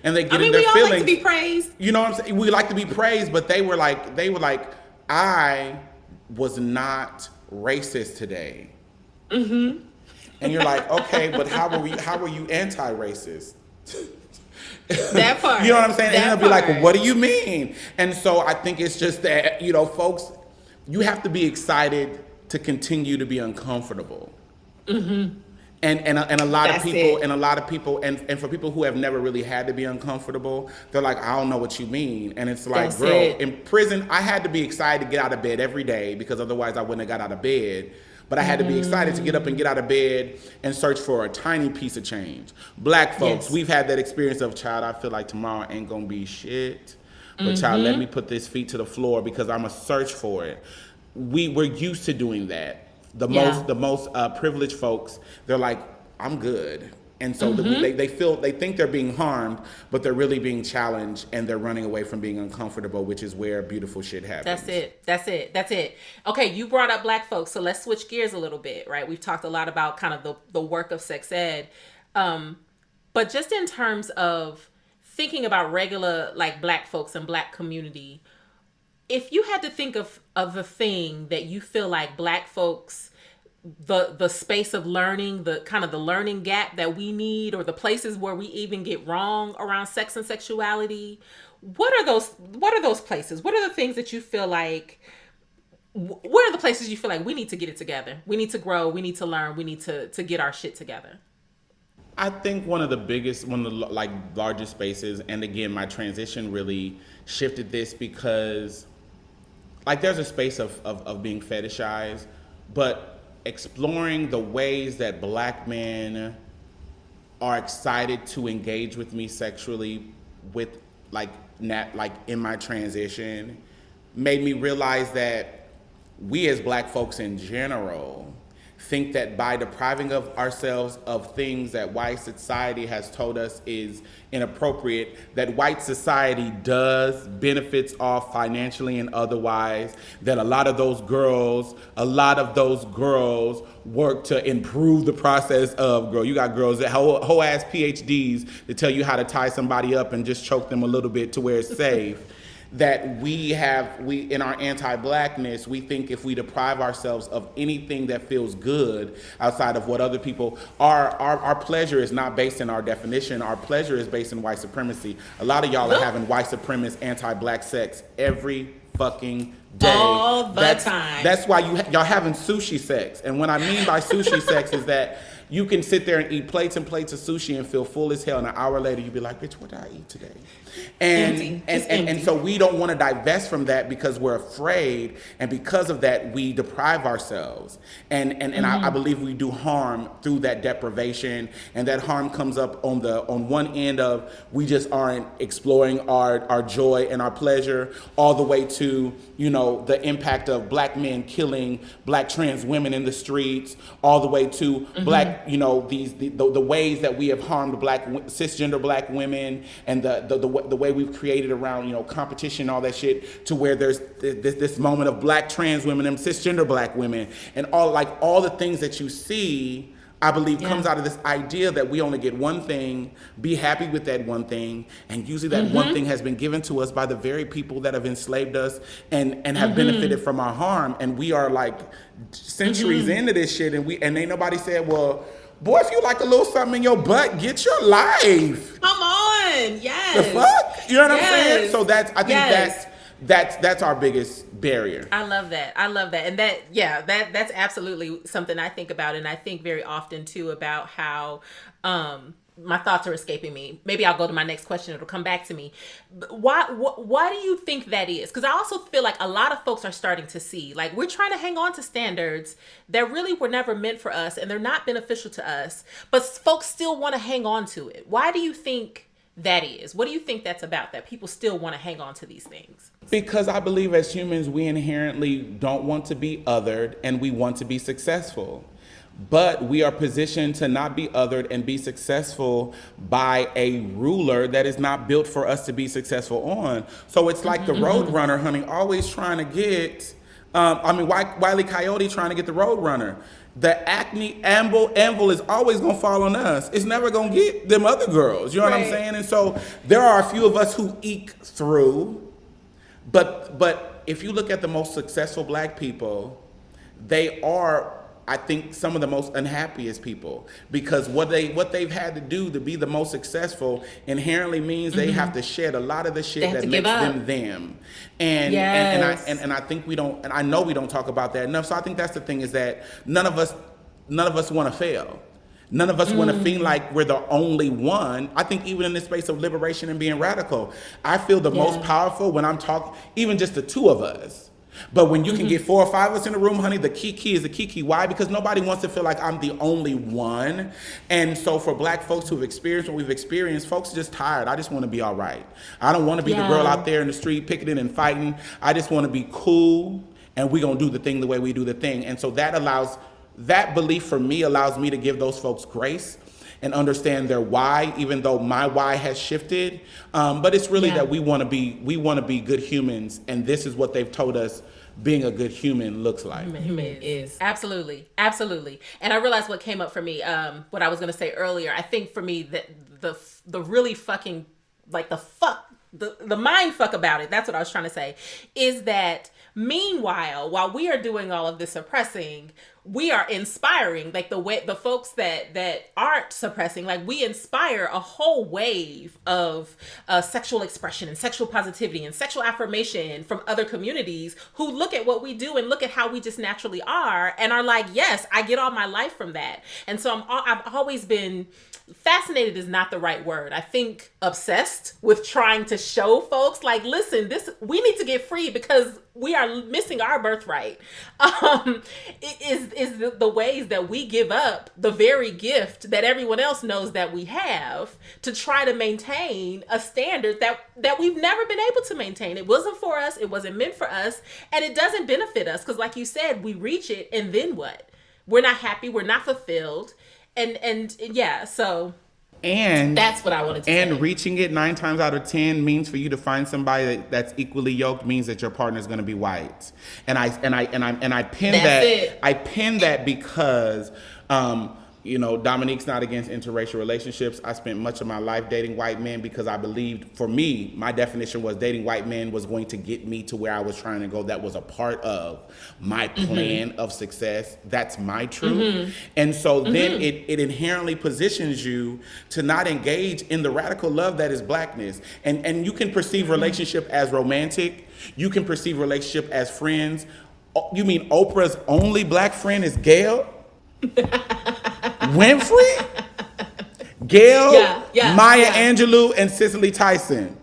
And they get in their feelings. We all like to be praised. You know what I'm saying? We like to be praised, but they were like, I was not racist today. And you're like, okay, but how were you anti-racist? That part. You know what I'm saying? And they'll be like, well, what do you mean? And so I think it's just that, you know, folks, you have to be excited to continue to be uncomfortable. And a lot of people, and for people who have never really had to be uncomfortable, they're like, I don't know what you mean. And it's like, girl, in prison, I had to be excited to get out of bed every day, because otherwise I wouldn't have got out of bed. But I had to be excited to get up and get out of bed and search for a tiny piece of change. Black folks, we've had that experience of, child, I feel like tomorrow ain't gonna be shit. But child, let me put this feet to the floor because I'm gonna search for it. We're used to doing that. The most privileged folks, they're like, I'm good. And so they think they're being harmed, but they're really being challenged, and they're running away from being uncomfortable, which is where beautiful shit happens. That's it. Okay, you brought up Black folks, so let's switch gears a little bit, right? We've talked a lot about kind of the work of sex ed, but just in terms of thinking about regular, like, Black folks and Black community, if you had to think of a thing that you feel like Black folks, the space of learning, the kind of the learning gap that we need, or the places where we even get wrong around sex and sexuality, what are those places? What are the things that you feel like, what are the places you feel like we need to get it together? We need to grow, we need to learn, we need to get our shit together. I think one of the largest spaces, and again, my transition really shifted this, because like there's a space of being fetishized, but exploring the ways that Black men are excited to engage with me sexually with in my transition made me realize that we as Black folks in general think that by depriving of ourselves of things that white society has told us is inappropriate, that white society does benefits off financially and otherwise, that a lot of those girls work to improve the process of, girl, you got girls that whole ass PhDs to tell you how to tie somebody up and just choke them a little bit to where it's safe. That we in our anti-Blackness, we think if we deprive ourselves of anything that feels good outside of what other people, our pleasure is not based in our definition. Our pleasure is based in white supremacy. A lot of y'all are having white supremacist, anti-Black sex every fucking day. All the time. That's why y'all having sushi sex. And what I mean by sushi sex is that you can sit there and eat plates and plates of sushi and feel full as hell, and an hour later you be like, bitch, what did I eat today? And so we don't want to divest from that because we're afraid, and because of that we deprive ourselves. And I believe we do harm through that deprivation, and that harm comes up on one end of we just aren't exploring our joy and our pleasure, all the way to, you know, the impact of Black men killing Black trans women in the streets, all the way to Black, you know, the ways that we have harmed Black cisgender Black women, and the way we've created around, you know, competition, all that shit, to where there's this moment of Black trans women and cisgender Black women, and all the things that you see I believe Yeah. comes out of this idea that we only get one thing, be happy with that one thing, and usually that one thing has been given to us by the very people that have enslaved us and have benefited from our harm, and we are like centuries into this shit, and ain't nobody said, well, boy, if you like a little something in your butt, get your life. Come on, yes. The fuck? You know what I'm saying? Yes. So I think that's our biggest barrier. I love that. And that's absolutely something I think about. And I think very often too about how, my thoughts are escaping me. Maybe I'll go to my next question. It'll come back to me. Why do you think that is? Because I also feel like a lot of folks are starting to see, like, we're trying to hang on to standards that really were never meant for us and they're not beneficial to us, but folks still want to hang on to it. Why do you think that is? What do you think that's about, that people still want to hang on to these things? Because I believe as humans, we inherently don't want to be othered and we want to be successful. But we are positioned to not be othered and be successful by a ruler that is not built for us to be successful on. So it's like the Roadrunner, honey, always trying to get, Wile E. Coyote trying to get the Roadrunner. The acne anvil is always gonna fall on us. It's never gonna get them other girls. You know what I'm saying? And so there are a few of us who eke through, but if you look at the most successful Black people, they are, I think, some of the most unhappiest people, because what they've had to do to be the most successful inherently means they have to shed a lot of the shit that makes them. And I think we don't, and I know we don't talk about that enough. So I think that's the thing, is that none of us want to fail. None of us want to feel like we're the only one. I think even in this space of liberation and being radical, I feel the most powerful when I'm talking, even just the two of us. But when you can get 4 or 5 of us in the room, honey, the key is the key. Why? Because nobody wants to feel like I'm the only one. And so for Black folks who've experienced what we've experienced, folks are just tired. I just want to be all right. I don't want to be the girl out there in the street picketing and fighting. I just want to be cool, and we're going to do the thing the way we do the thing. And so that belief for me allows me to give those folks grace and understand their why, even though my why has shifted. But it's really that we want to be good humans, and this is what they've told us being a good human looks like. Human is. Absolutely. And I realized what came up for me, what I was going to say earlier. I think for me that the really fucking, like, the mind fuck about it, that's what I was trying to say, is that meanwhile, while we are doing all of this suppressing, we are inspiring, like the folks that aren't suppressing, like, we inspire a whole wave of sexual expression and sexual positivity and sexual affirmation from other communities who look at what we do and look at how we just naturally are and are like, yes, I get all my life from that. And so I've always been, fascinated is not the right word. I think obsessed with trying to show folks, like, listen, we need to get free because we are missing our birthright. It is the ways that we give up the very gift that everyone else knows that we have to try to maintain a standard that we've never been able to maintain. It wasn't for us. It wasn't meant for us. And it doesn't benefit us because, like you said, we reach it and then what? We're not happy. We're not fulfilled. And so that's what I wanted to say. And reaching it 9 times out of 10 means for you to find somebody that's equally yoked means that your partner is going to be white. And I pin that because Dominique's not against interracial relationships. I spent much of my life dating white men because I believed, for me, my definition was dating white men was going to get me to where I was trying to go. That was a part of my plan of success. That's my truth. And so then it inherently positions you to not engage in the radical love that is Blackness. And you can perceive relationship as romantic. You can perceive relationship as friends. You mean Oprah's only Black friend is Gail? Winfrey, Gail, Maya Angelou, and Cicely Tyson,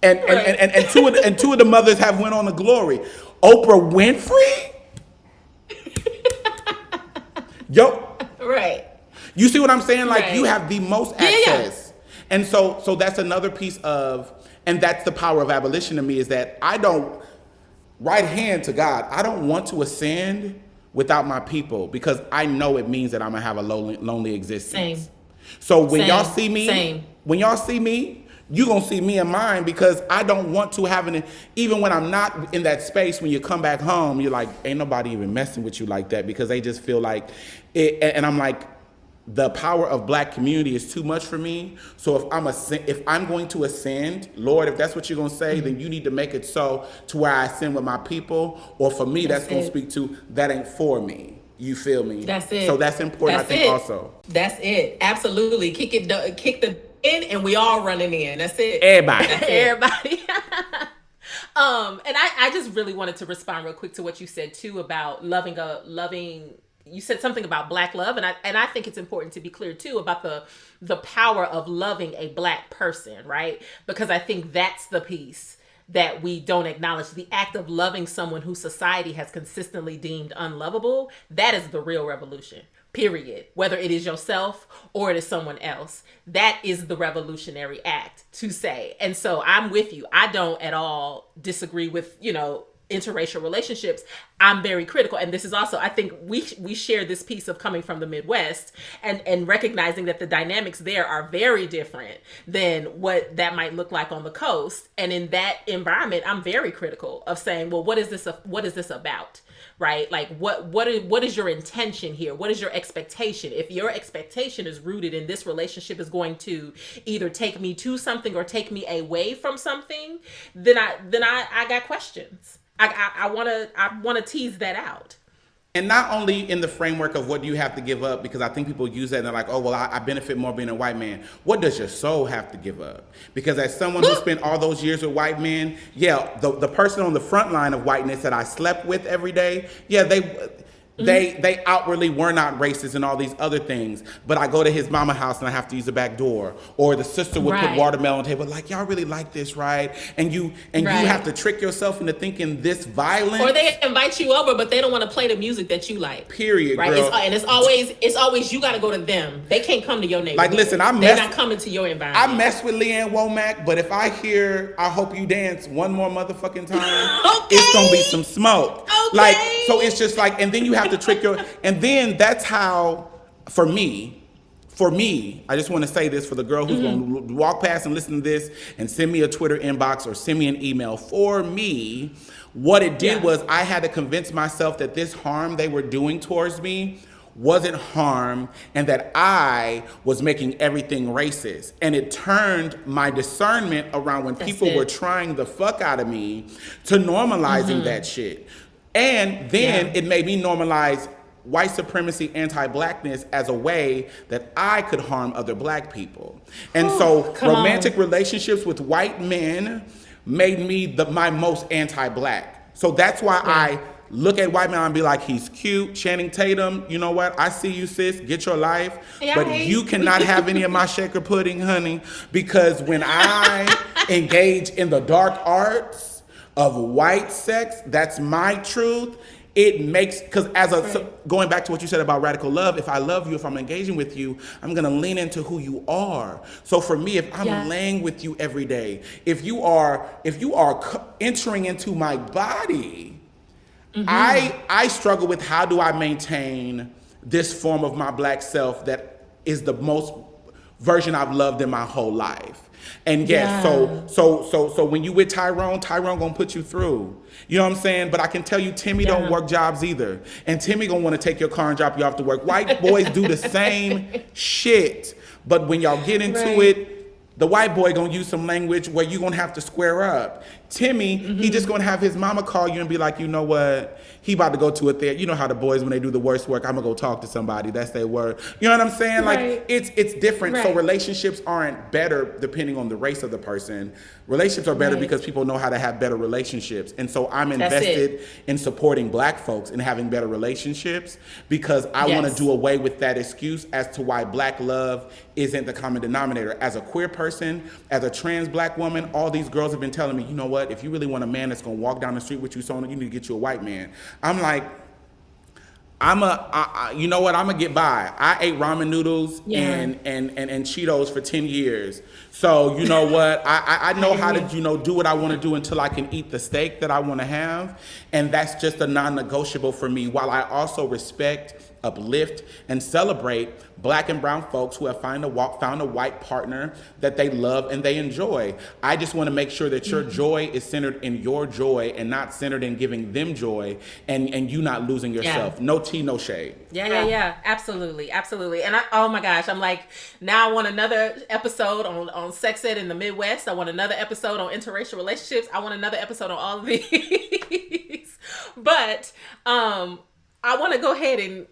and two of the mothers have went on to glory. Oprah Winfrey, right? You see what I'm saying? Like, you have the most access, and so that's another piece of, and that's the power of abolition to me, is that I don't, right hand to God, I don't want to ascend without my people, because I know it means that I'm gonna have a lonely existence. Same. So when y'all see me, you gonna see me and mine, because I don't want to have even when I'm not in that space, when you come back home, you're like, ain't nobody even messing with you like that, because they just feel like it. And I'm like, the power of black community is too much for me. So if I'm going to ascend, Lord, if that's what you're gonna say, then you need to make it so to where I ascend with my people. Or for me, that's gonna speak to that ain't for me. You feel me? That's it. So that's important, I think, also. That's it. Absolutely. Kick the in, and we all running in. That's it. Everybody. That's it. Everybody. And I just really wanted to respond real quick to what you said too about loving. You said something about black love, and I think it's important to be clear too about the power of loving a black person, right? Because I think that's the piece that we don't acknowledge. The act of loving someone who society has consistently deemed unlovable, that is the real revolution. Period. Whether it is yourself or it is someone else, that is the revolutionary act to say. And so I'm with you. I don't at all disagree with, interracial relationships. I'm very critical. And this is also, I think we share this piece of coming from the Midwest and recognizing that the dynamics there are very different than what that might look like on the coast. And in that environment, I'm very critical of saying, well, what is this about? Right? Like what is your intention here? What is your expectation? If your expectation is rooted in this relationship is going to either take me to something or take me away from something, then I got questions. I want to tease that out. And not only in the framework of what do you have to give up, because I think people use that and they're like, oh, well, I benefit more being a white man. What does your soul have to give up? Because as someone who spent all those years with white men, the person on the front line of whiteness that I slept with every day, they outwardly were not racist and all these other things. But I go to his mama house and I have to use the back door. Or the sister would put watermelon on the table, like, y'all really like this, right? And you have to trick yourself into thinking this violence. Or they invite you over, but they don't want to play the music that you like. Period, right? Girl. And it's always you got to go to them. They can't come to your neighborhood. Like, listen, they're not coming to your environment. I mess with Leanne Womack, but if I hear "I Hope You Dance" one more motherfucking time, it's gonna be some smoke. Okay. Like, so it's just like, and then you have to trick your. And then that's how, for me, I just want to say this for the girl who's going to walk past and listen to this and send me a Twitter inbox or send me an email. For me, what it did was I had to convince myself that this harm they were doing towards me wasn't harm and that I was making everything racist. And it turned my discernment around when people were trying the fuck out of me to normalizing that shit. And then it made me normalize white supremacy, anti-blackness as a way that I could harm other black people. And so romantic relationships with white men made me my most anti-black. So that's why I look at white men and be like, he's cute. Channing Tatum, you know what? I see you, sis. Get your life. But you cannot have any of my shaker pudding, honey, because when I engage in the dark arts of white sex, that's my truth. It makes, because going back to what you said about radical love, if I love you, if I'm engaging with you, I'm going to lean into who you are. So for me, if I'm laying with you every day, if you are entering into my body, I struggle with how do I maintain this form of my black self that is the most version I've loved in my whole life. And so when you with Tyrone gonna put you through. You know what I'm saying? But I can tell you, Timmy don't work jobs either. And Timmy gonna wanna take your car and drop you off to work. White boys do the same shit. But when y'all get into it, the white boy gonna use some language where you gonna have to square up. Timmy, he just gonna have his mama call you and be like, you know what? He about to go to a therapist. You know how the boys, when they do the worst work, I'm gonna go talk to somebody. That's their word. You know what I'm saying? Like, it's different. So relationships aren't better depending on the race of the person. Relationships are better because people know how to have better relationships. And so I'm invested in supporting black folks and having better relationships because I want to do away with that excuse as to why black love isn't the common denominator. As a queer person, as a trans black woman, all these girls have been telling me, you know what? If you really want a man that's gonna walk down the street with you, so you need to get you a white man. I'm like, you know what? I'm gonna get by. I ate ramen noodles and Cheetos for 10 years. So you know what? I know how to, do what I want to do until I can eat the steak that I want to have. And that's just a non-negotiable for me, while I also respect uplift, and celebrate Black and brown folks who have found a white partner that they love and they enjoy. I just want to make sure that your joy is centered in your joy and not centered in giving them joy, and you not losing yourself. Yeah. No tea, no shade. Yeah. Absolutely. And oh my gosh, I'm like, now I want another episode on sex ed in the Midwest. I want another episode on interracial relationships. I want another episode on all of these. But I want to go ahead and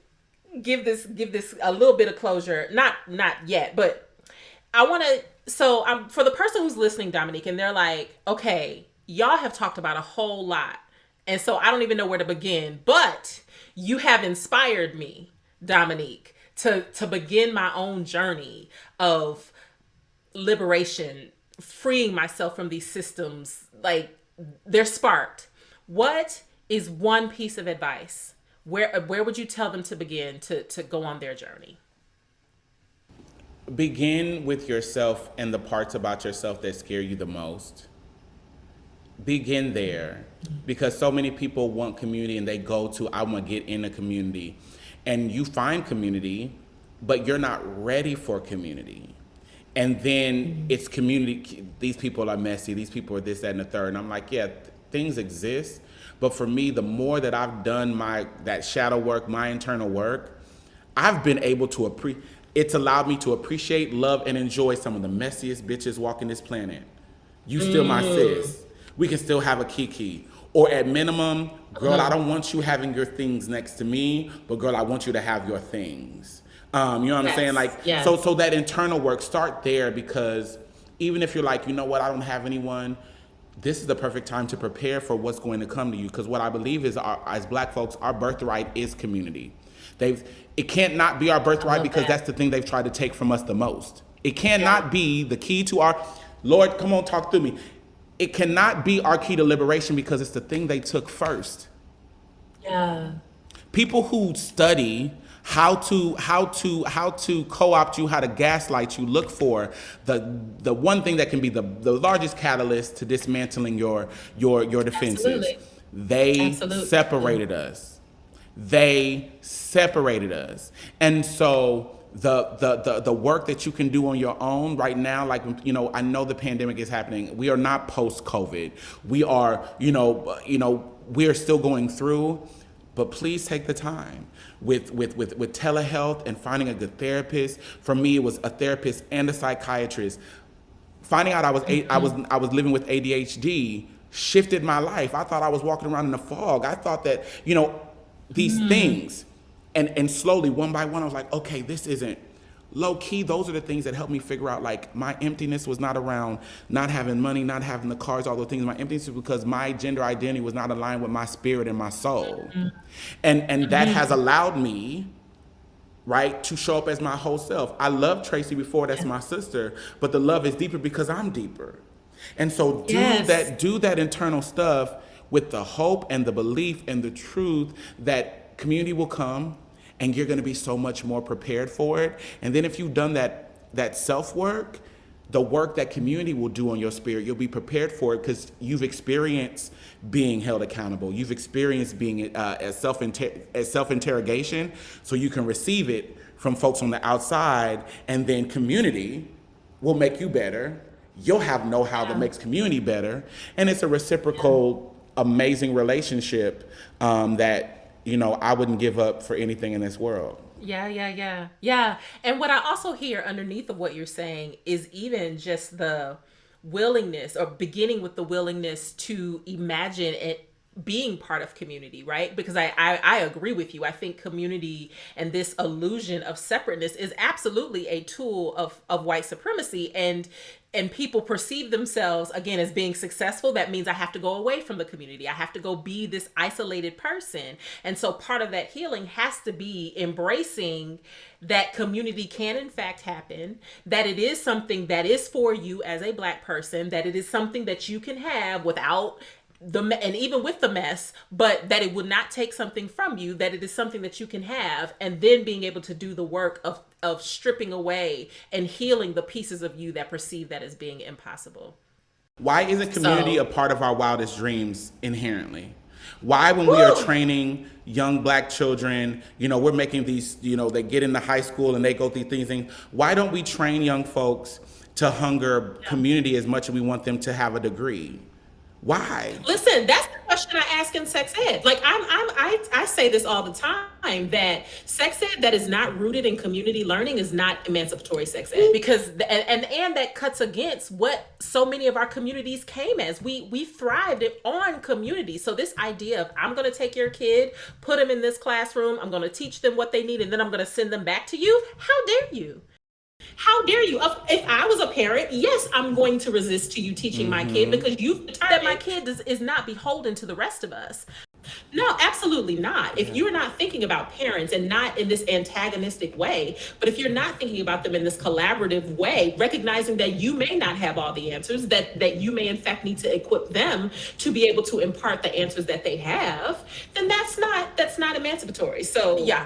give this a little bit of closure. Not yet, but I want to. So for the person who's listening, Dominique, and they're like, okay, y'all have talked about a whole lot, and so I don't even know where to begin. But you have inspired me, Dominique, to begin my own journey of liberation, freeing myself from these systems. Like, they're sparked. What is one piece of advice? Where would you tell them to begin to go on their journey? Begin with yourself and the parts about yourself that scare you the most. Begin there, because so many people want community and they go to, I want to get in a community, and you find community, but you're not ready for community. And then it's community. These people are messy. These people are this, that, and the third. And I'm like, yeah, things exist. But for me, the more that I've done that shadow work, my internal work, I've been able to it's allowed me to appreciate, love, and enjoy some of the messiest bitches walking this planet. You still my sis. We can still have a kiki. Or at minimum, girl, I don't want you having your things next to me, but girl, I want you to have your things. You know what I'm saying? Like, so that internal work, start there, because even if you're like, you know what, I don't have anyone, this is the perfect time to prepare for what's going to come to you. Because what I believe is, as Black folks, our birthright is community. It can't not be our birthright, because that's the thing they've tried to take from us the most. It cannot be the key to our, Lord, come on, talk through me. It cannot be our key to liberation, because it's the thing they took first. Yeah. People who study how to co-opt you, how to gaslight you, look for the one thing that can be the largest catalyst to dismantling your defenses. Absolutely. They separated us. They separated us. And so the work that you can do on your own right now, like, you know, I know the pandemic is happening. We are not post-COVID. We are, we are still going through, but please take the time with telehealth and finding a good therapist. For me, it was a therapist and a psychiatrist. Finding out I was living with ADHD shifted my life. I thought I was walking around in a fog. I thought that, these things, and slowly, one by one, I was like, okay, this isn't low key. Those are the things that helped me figure out, like, my emptiness was not around not having money, not having the cars, all those things. My emptiness was because my gender identity was not aligned with my spirit and my soul. And that has allowed me, right, to show up as my whole self. I loved Tracy before, that's my sister, but the love is deeper because I'm deeper. And so do that internal stuff with the hope and the belief and the truth that community will come, and you're going to be so much more prepared for it. And then if you've done that self-work, the work that community will do on your spirit, you'll be prepared for it, because you've experienced being held accountable. You've experienced being as self-interrogation, so you can receive it from folks on the outside, and then community will make you better. You'll have know-how that makes community better, and it's a reciprocal, amazing relationship that, I wouldn't give up for anything in this world. Yeah. And what I also hear underneath of what you're saying is even just the willingness, or beginning with the willingness to imagine it being part of community, right? Because I agree with you. I think community and this illusion of separateness is absolutely a tool of white supremacy, and people perceive themselves, again, as being successful. That means I have to go away from the community. I have to go be this isolated person. And so part of that healing has to be embracing that community can in fact happen, that it is something that is for you as a Black person, that it is something that you can have without and even with the mess, but that it would not take something from you, that it is something that you can have, and then being able to do the work of stripping away and healing the pieces of you that perceive that as being impossible. Why isn't community a part of our wildest dreams inherently? Why, when we are training young black children, we're making these, they get into high school and they go through things. Why don't we train young folks to hunger community as much as we want them to have a degree? Why? Listen, that's the question I ask in sex ed. Like I say this all the time, that sex ed that is not rooted in community learning is not emancipatory sex ed, because and that cuts against what so many of our communities came as. We thrived on community. So this idea of, I'm going to take your kid, put them in this classroom, I'm going to teach them what they need, and then I'm going to send them back to you. How dare you? How dare you? If I was a parent, yes, I'm going to resist to you teaching my kid, because you've determined that my kid is not beholden to the rest of us. No, absolutely not. If you're not thinking about parents, and not in this antagonistic way, but if you're not thinking about them in this collaborative way, recognizing that you may not have all the answers, that you may in fact need to equip them to be able to impart the answers that they have, then that's not emancipatory. So yeah,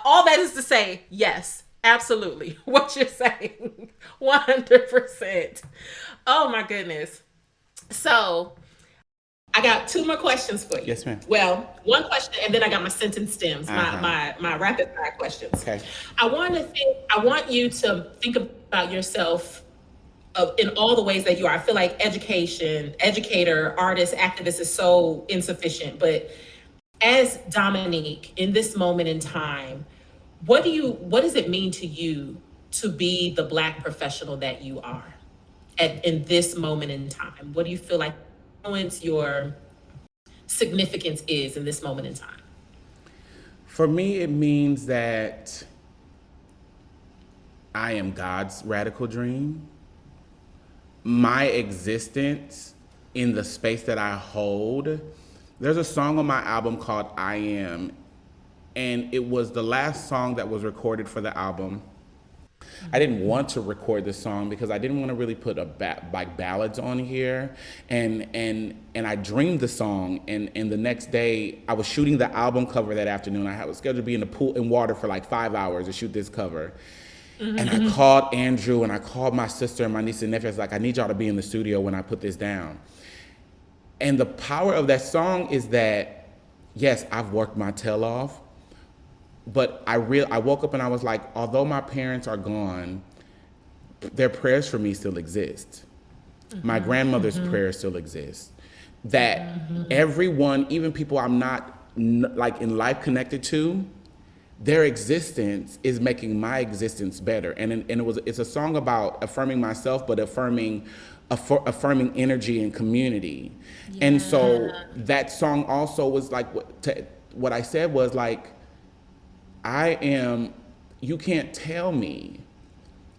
all that is to say, yes. Absolutely. What you're saying. 100%. Oh my goodness. So I got 2 more questions for you. Yes, ma'am. Well, one question, and then I got my sentence stems, my rapid fire questions. Okay. I want you to think about yourself in all the ways that you are. I feel like educator, artist, activist is so insufficient. But as Dominique, in this moment in time, what does it mean to you to be the Black professional that you are in this moment in time? What do you feel like your significance is in this moment in time? For me, it means that I am God's radical dream. My existence in the space that I hold. There's a song on my album called I Am, and it was the last song that was recorded for the album. I didn't want to record this song because I didn't want to really put like ballads on here. And I dreamed the song, and the next day I was shooting the album cover that afternoon. I was scheduled to be in the pool in water for like 5 hours to shoot this cover. And I called Andrew, and I called my sister and my niece and nephew. I was like, I need y'all to be in the studio when I put this down. And the power of that song is that, yes, I've worked my tail off, but I woke up and I was like, although my parents are gone, their prayers for me still exist. My grandmother's prayers still exist. That everyone, even people I'm not like in life connected to, their existence is making my existence better. And it's a song about affirming myself, but affirming energy and community. Yeah. And so that song also was like, what I said was like, you can't tell me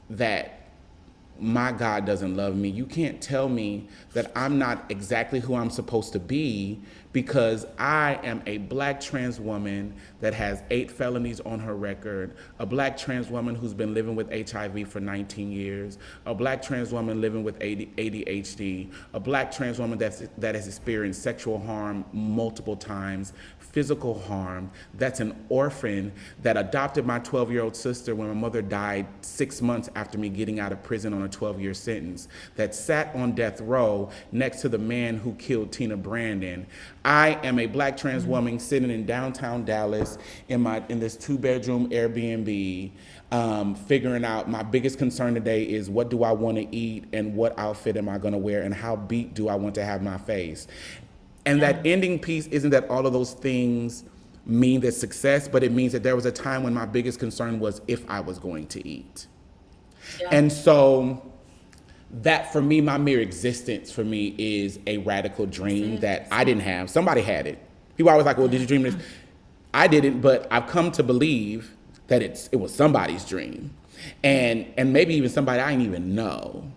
that my God doesn't love me. You can't tell me that I'm not exactly who I'm supposed to be, because I am a Black trans woman that has 8 felonies on her record, a Black trans woman who's been living with HIV for 19 years, a Black trans woman living with ADHD, a Black trans woman that has experienced sexual harm multiple times, physical harm, that's an orphan that adopted my 12-year-old sister when my mother died 6 months after me getting out of prison on a 12-year sentence, that sat on death row next to the man who killed Tina Brandon. I am a Black trans woman sitting in downtown Dallas in this 2-bedroom Airbnb, figuring out my biggest concern today is, what do I want to eat, and what outfit am I going to wear, and how beat do I want to have my face? And that ending piece isn't that all of those things mean that success, but it means that there was a time when my biggest concern was if I was going to eat. Yeah. And so that, for me, my mere existence for me is a radical dream that I didn't have. Somebody had it. People are always like, well, did you dream this? I didn't, but I've come to believe that it was somebody's dream. And maybe even somebody I didn't even know.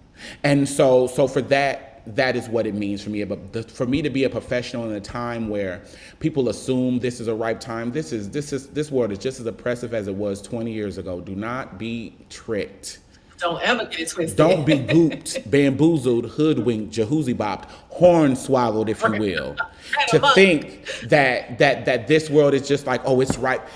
And so for that is what it means for me. But for me to be a professional in a time where people assume this is a ripe time, this world is just as oppressive as it was 20 years ago. Do not be tricked. Don't ever get it twisted. Don't be gooped, bamboozled, hoodwinked, jahoozy-bopped, hornswoggled, if you will, to think that this world is just like, oh, it's ripe.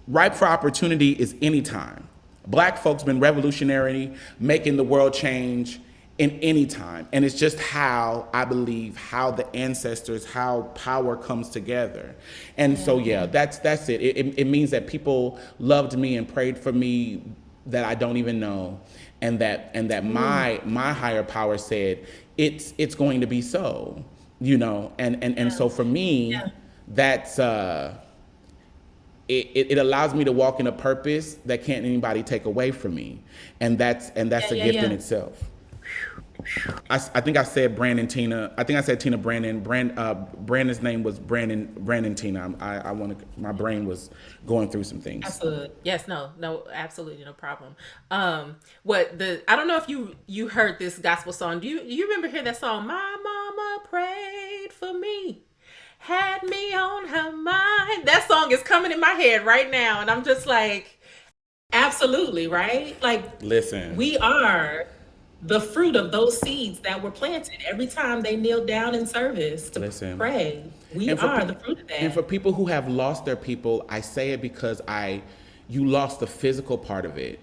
Ripe for opportunity is any time. Black folks been revolutionary, making the world change in any time. And it's just how I believe how the ancestors, how power comes together. And so that's it. It means that people loved me and prayed for me that I don't even know, and that my higher power said it's going to be so, and so for me, that's it allows me to walk in a purpose that can't anybody take away from me, and that's a gift in itself. I think I said Brandon Tina. I think I said Tina Brandon. Brandon's name was Brandon Tina. My brain was going through some things. Absolutely. Yes. No. Absolutely no problem. I don't know if you heard this gospel song. Do you remember hearing that song? My mama prayed for me, had me on her mind. That song is coming in my head right now, and I'm just like, absolutely, right? Like, listen, we are the fruit of those seeds that were planted every time they kneel down in service to pray. We are the fruit of that. And for people who have lost their people, I say it because you lost the physical part of it,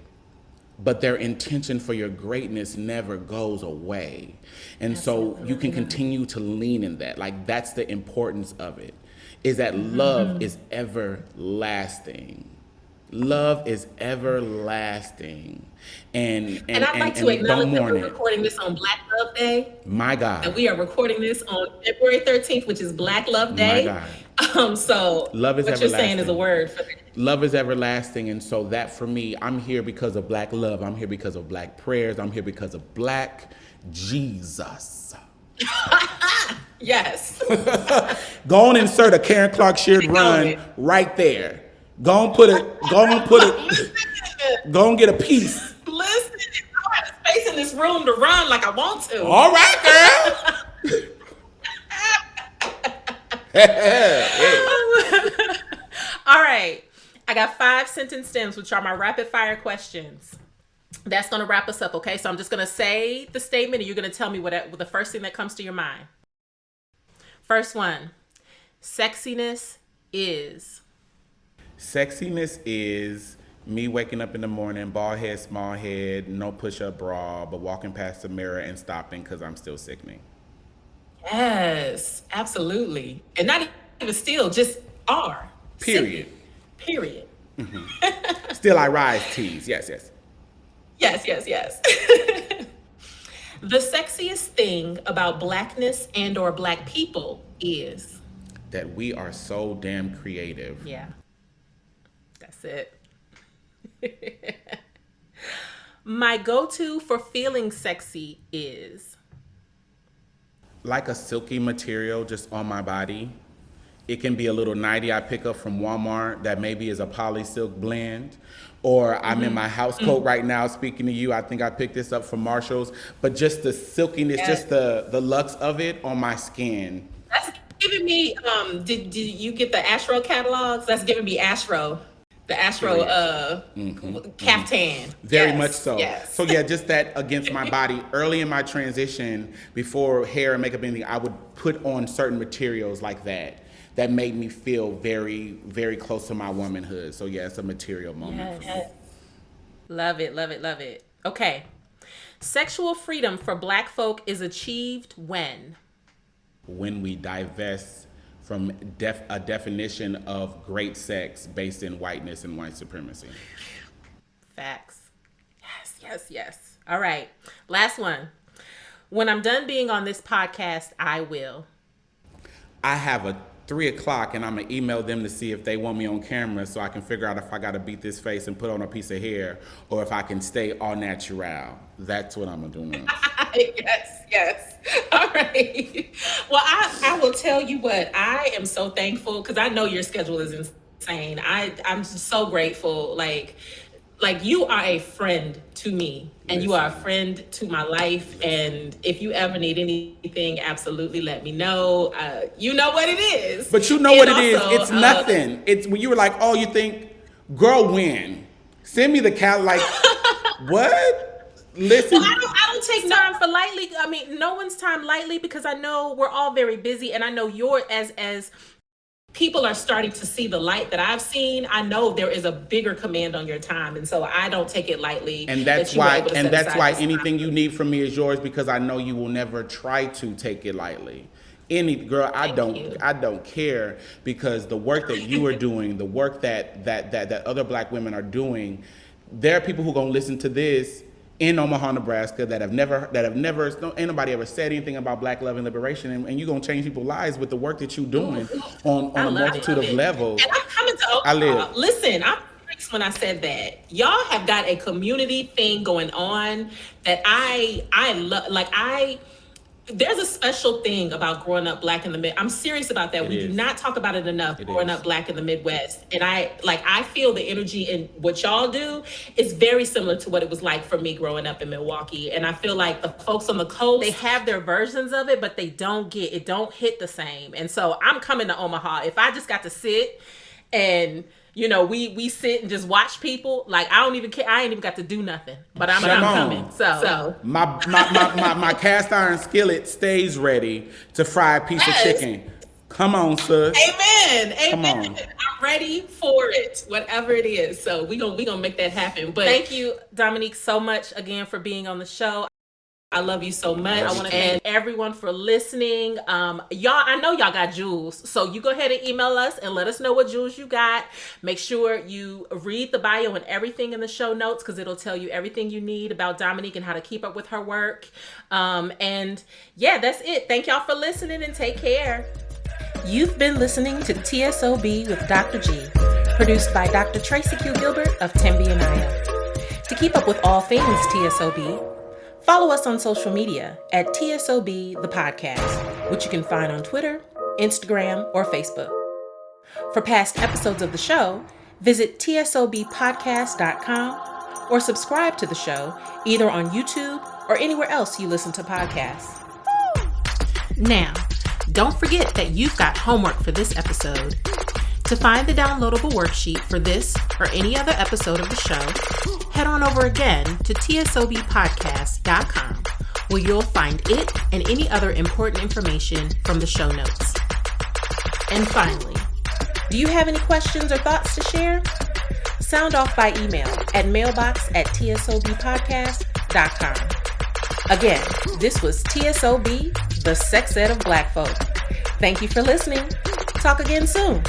but their intention for your greatness never goes away. And so you can continue to lean in that. Like, that's the importance of it, is that love is everlasting. Love is everlasting. And I'd like to acknowledge that we're recording this on Black Love Day. My God. And we are recording this on February 13th, which is Black Love Day. My God. So love is what everlasting. You're saying is a word for that. Love is everlasting. And so that for me, I'm here because of Black love. I'm here because of Black prayers. I'm here because of Black Jesus. Yes. Go on, insert a Karen Clark shared run right there. Go and get a piece. Listen, I have space in this room to run like I want to. All right, girl. All right. I got 5 sentence stems, which are my rapid fire questions. That's going to wrap us up, okay? So I'm just going to say the statement, and you're going to tell me what the first thing that comes to your mind. First one, sexiness is... Sexiness is me waking up in the morning, bald head, small head, no push-up bra, but walking past the mirror and stopping because I'm still sickening. Yes, absolutely. And not even still, just are. Period. Period. Mm-hmm. Still I rise tease. Yes. Yes. The sexiest thing about Blackness and or Black people is... that we are so damn creative. Yeah. That's it. My go-to for feeling sexy is... like a silky material just on my body. It can be a little nightie I pick up from Walmart that maybe is a poly silk blend. Or I'm in my house coat right now speaking to you. I think I picked this up from Marshall's. But just the silkiness, just the luxe of it on my skin. That's giving me, did you get the Astro catalogs? That's giving me Astro. The Astro caftan. Very much so. Yes. So yeah, just that against my body. Early in my transition, before hair and makeup, anything, I would put on certain materials like that made me feel very, very close to my womanhood. So yeah, it's a material moment for me. Love it. Okay. Sexual freedom for Black folk is achieved when? When we divest from a definition of great sex based in whiteness and white supremacy. Facts. Yes. All right. Last one. When I'm done being on this podcast, I will. I have a 3:00 and I'm gonna email them to see if they want me on camera so I can figure out if I gotta beat this face and put on a piece of hair or if I can stay all natural. That's what I'm gonna do now. Yes. All right. Well, I will tell you what, I am so thankful because I know your schedule is insane. I'm so grateful. Like you are a friend to me and you are a friend to my life. And if you ever need anything, absolutely let me know. You know what it is. But you know what it is. It's nothing. It's when you were like, oh, you think, girl, when? Send me the what? Listen. Well, I don't take time for lightly. I mean, no one's time lightly because I know we're all very busy and I know you're as people are starting to see the light that I've seen, I know there is a bigger command on your time, and so I don't take it lightly. And that's why anything you need from me is yours, because I know you will never try to take it lightly. I don't care, because the work that you are doing, the work that other Black women are doing, there are people who are gonna listen to this in Omaha, Nebraska, that have never, ain't nobody ever said anything about Black love and liberation, and you're gonna change people's lives with the work that you're doing on a multitude of levels. And I'm coming to Omaha. Listen, I'm serious when I said that. Y'all have got a community thing going on that I love. Like, there's a special thing about growing up Black in the Mid. I'm serious about that. We do not talk about it enough. Growing up Black in the Midwest, and I feel the energy in what y'all do is very similar to what it was like for me growing up in Milwaukee. And I feel like the folks on the coast, they have their versions of it, but they don't hit the same. And so I'm coming to Omaha. If I just got to sit and, you know, we sit and just watch people, like, I don't even care. I ain't even got to do nothing, but I'm coming. So my cast iron skillet stays ready to fry a piece of chicken. Come on, sis. Amen. I'm ready for it, whatever it is. So we gonna make that happen. But thank you, Dominique, so much again for being on the show. I love you so much. I want to thank everyone for listening. Y'all, I know y'all got jewels, so you go ahead and email us and let us know what jewels you got. Make sure you read the bio and everything in the show notes, because it'll tell you everything you need about Dominique and how to keep up with her work. And yeah, that's it. Thank y'all for listening, and take care. You've been listening to T.S.O.B. with Dr. G, produced by Dr. Tracy Q. Gilbert of Tempe and Aya. To keep up with all things T.S.O.B., follow us on social media at T.S.O.B. the podcast, which you can find on Twitter, Instagram, or Facebook. For past episodes of the show, visit tsobpodcast.com or subscribe to the show either on YouTube or anywhere else you listen to podcasts. Now, don't forget that you've got homework for this episode. To find the downloadable worksheet for this or any other episode of the show, head on over again to tsobpodcast.com, where you'll find it and any other important information from the show notes. And finally, do you have any questions or thoughts to share? Sound off by email at mailbox@tsobpodcast.com. Again, this was TSOB, the sex ed of Black folk. Thank you for listening. Talk again soon.